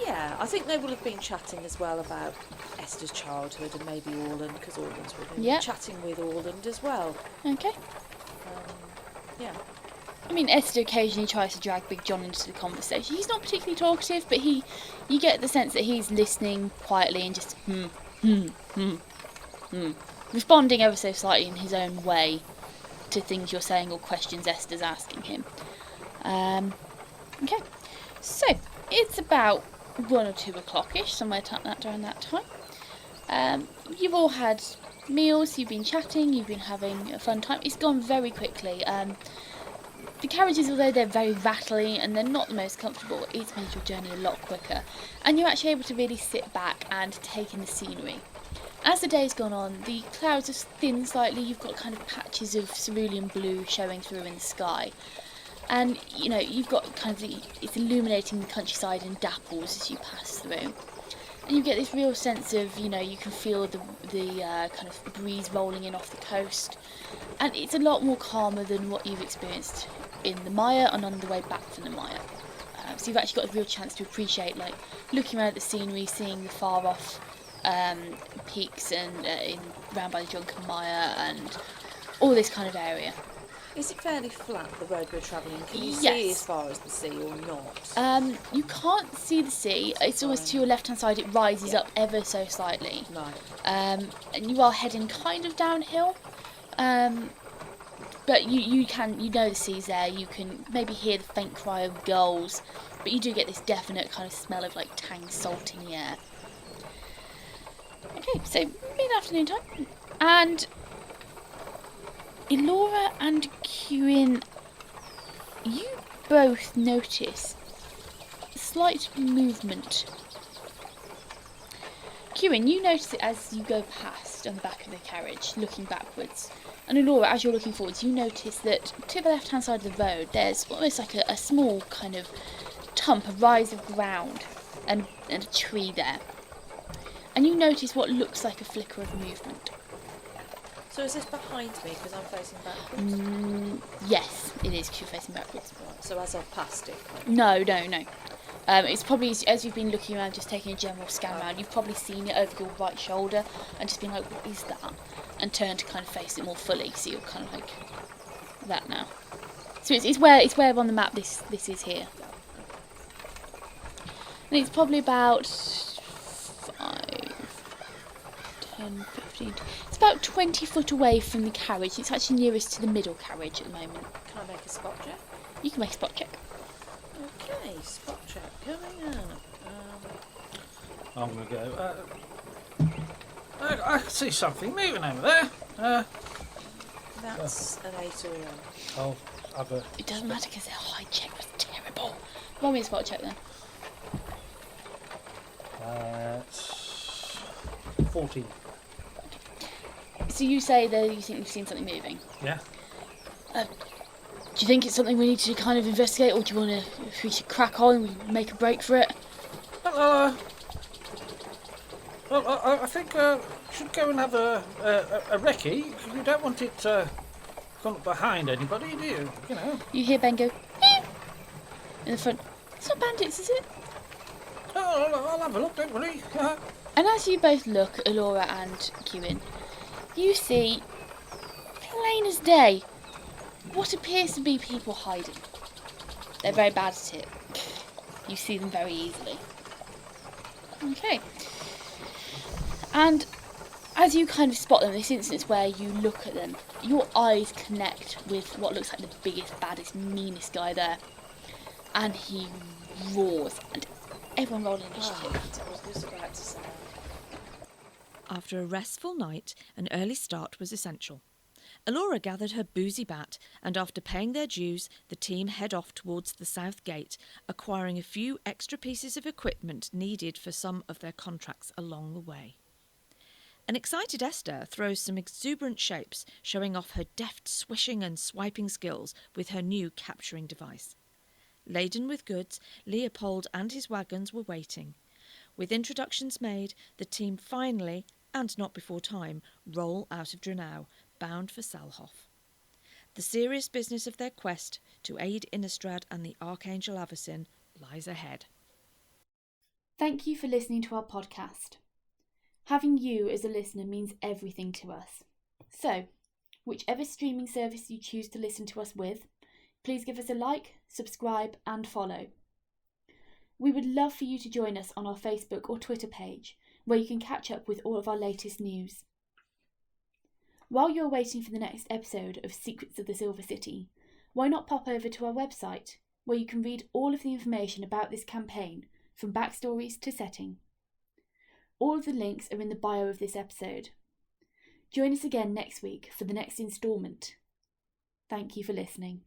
Yeah, I think they will have been chatting as well about Esther's childhood and maybe Orland, because Orland's with him. Yeah. Chatting with Orland as well. Okay. Yeah. I mean, Esther occasionally tries to drag Big John into the conversation. He's not particularly talkative, but you get the sense that he's listening quietly and just responding ever so slightly in his own way to things you're saying or questions Esther's asking him. Okay, so it's about 1 or 2 o'clock-ish, somewhere around that time. You've all had meals, you've been chatting, you've been having a fun time. It's gone very quickly. The carriages, although they're very rattly and they're not the most comfortable, it's made your journey a lot quicker. And you're actually able to really sit back and take in the scenery. As the day's gone on, the clouds have thinned slightly. You've got kind of patches of cerulean blue showing through in the sky. And, you know, you've got kind of it's illuminating the countryside in dapples as you pass through. And you get this real sense of, you know, you can feel the kind of breeze rolling in off the coast. And it's a lot more calmer than what you've experienced in the Mire and on the way back from the Mire. So you've actually got a real chance to appreciate, like, looking around at the scenery, seeing the far off peaks and round by the Drunken Mire and all this kind of area. Is it fairly flat, the road we're travelling? Can you Yes. see as far as the sea or not? You can't see the sea. It's always to your left-hand side. It rises up ever so slightly. Right. And you are heading kind of downhill. But you know the sea's there. You can maybe hear the faint cry of gulls but you do get this definite kind of smell of like tang salt in the air. Okay, so mid-afternoon time, and Elora and Cuin, you both notice slight movement. Cuin, you notice it as you go past on the back of the carriage, looking backwards. And Elora, as you're looking forwards, you notice that to the left-hand side of the road, there's almost like a small kind of tump, a rise of ground, and a tree there. And you notice what looks like a flicker of movement. So is this behind me because I'm facing backwards? Yes, it is, because you're facing backwards. Right, so as I've passed it? No. It's probably, as you've been looking around, just taking a general scan around, you've probably seen it over your right shoulder and just been like, what is that? And turned to kind of face it more fully, so you're kind of like that now. So it's where on the map this is here. And it's probably about 5, 10, 15... It's about 20 foot away from the carriage. It's actually nearest to the middle carriage at the moment. Can I make a spot check? You can make a spot check. Okay, spot check going up. I'm going to go. I can see something moving over there. That's an 8 or 1. I'll have a. It doesn't matter because their high check was terrible. Roll me a spot check then. 14. So you say that you think you've seen something moving. Yeah. Do you think it's something we need to kind of investigate, or do you want to? If we should crack on and make a break for it? Well, I think we should go and have a recce. You don't want it come behind anybody, do you? You know. You hear Ben go "Meow" in the front. It's not bandits, is it? Oh, I'll have a look. Don't worry. And as you both look, Elora and Cuin, you see, plain as day, what appears to be people hiding. They're very bad at it. You see them very easily. Okay. And as you kind of spot them, this instance where you look at them, your eyes connect with what looks like the biggest, baddest, meanest guy there. And he roars. And everyone roll initiative. I was just about to say. After a restful night, an early start was essential. Elora gathered her boozy bat, and after paying their dues, the team head off towards the south gate, acquiring a few extra pieces of equipment needed for some of their contracts along the way. An excited Esther throws some exuberant shapes, showing off her deft swishing and swiping skills with her new capturing device. Laden with goods, Leopold and his wagons were waiting. With introductions made, the team finally, and not before time, roll out of Dranau, bound for Salhoff. The serious business of their quest to aid Innistrad and the Archangel Avacyn lies ahead. Thank you for listening to our podcast. Having you as a listener means everything to us. So, whichever streaming service you choose to listen to us with, please give us a like, subscribe and follow. We would love for you to join us on our Facebook or Twitter page, where you can catch up with all of our latest news. While you're waiting for the next episode of Secrets of the Silver City, why not pop over to our website, where you can read all of the information about this campaign, from backstories to setting. All of the links are in the bio of this episode. Join us again next week for the next instalment. Thank you for listening.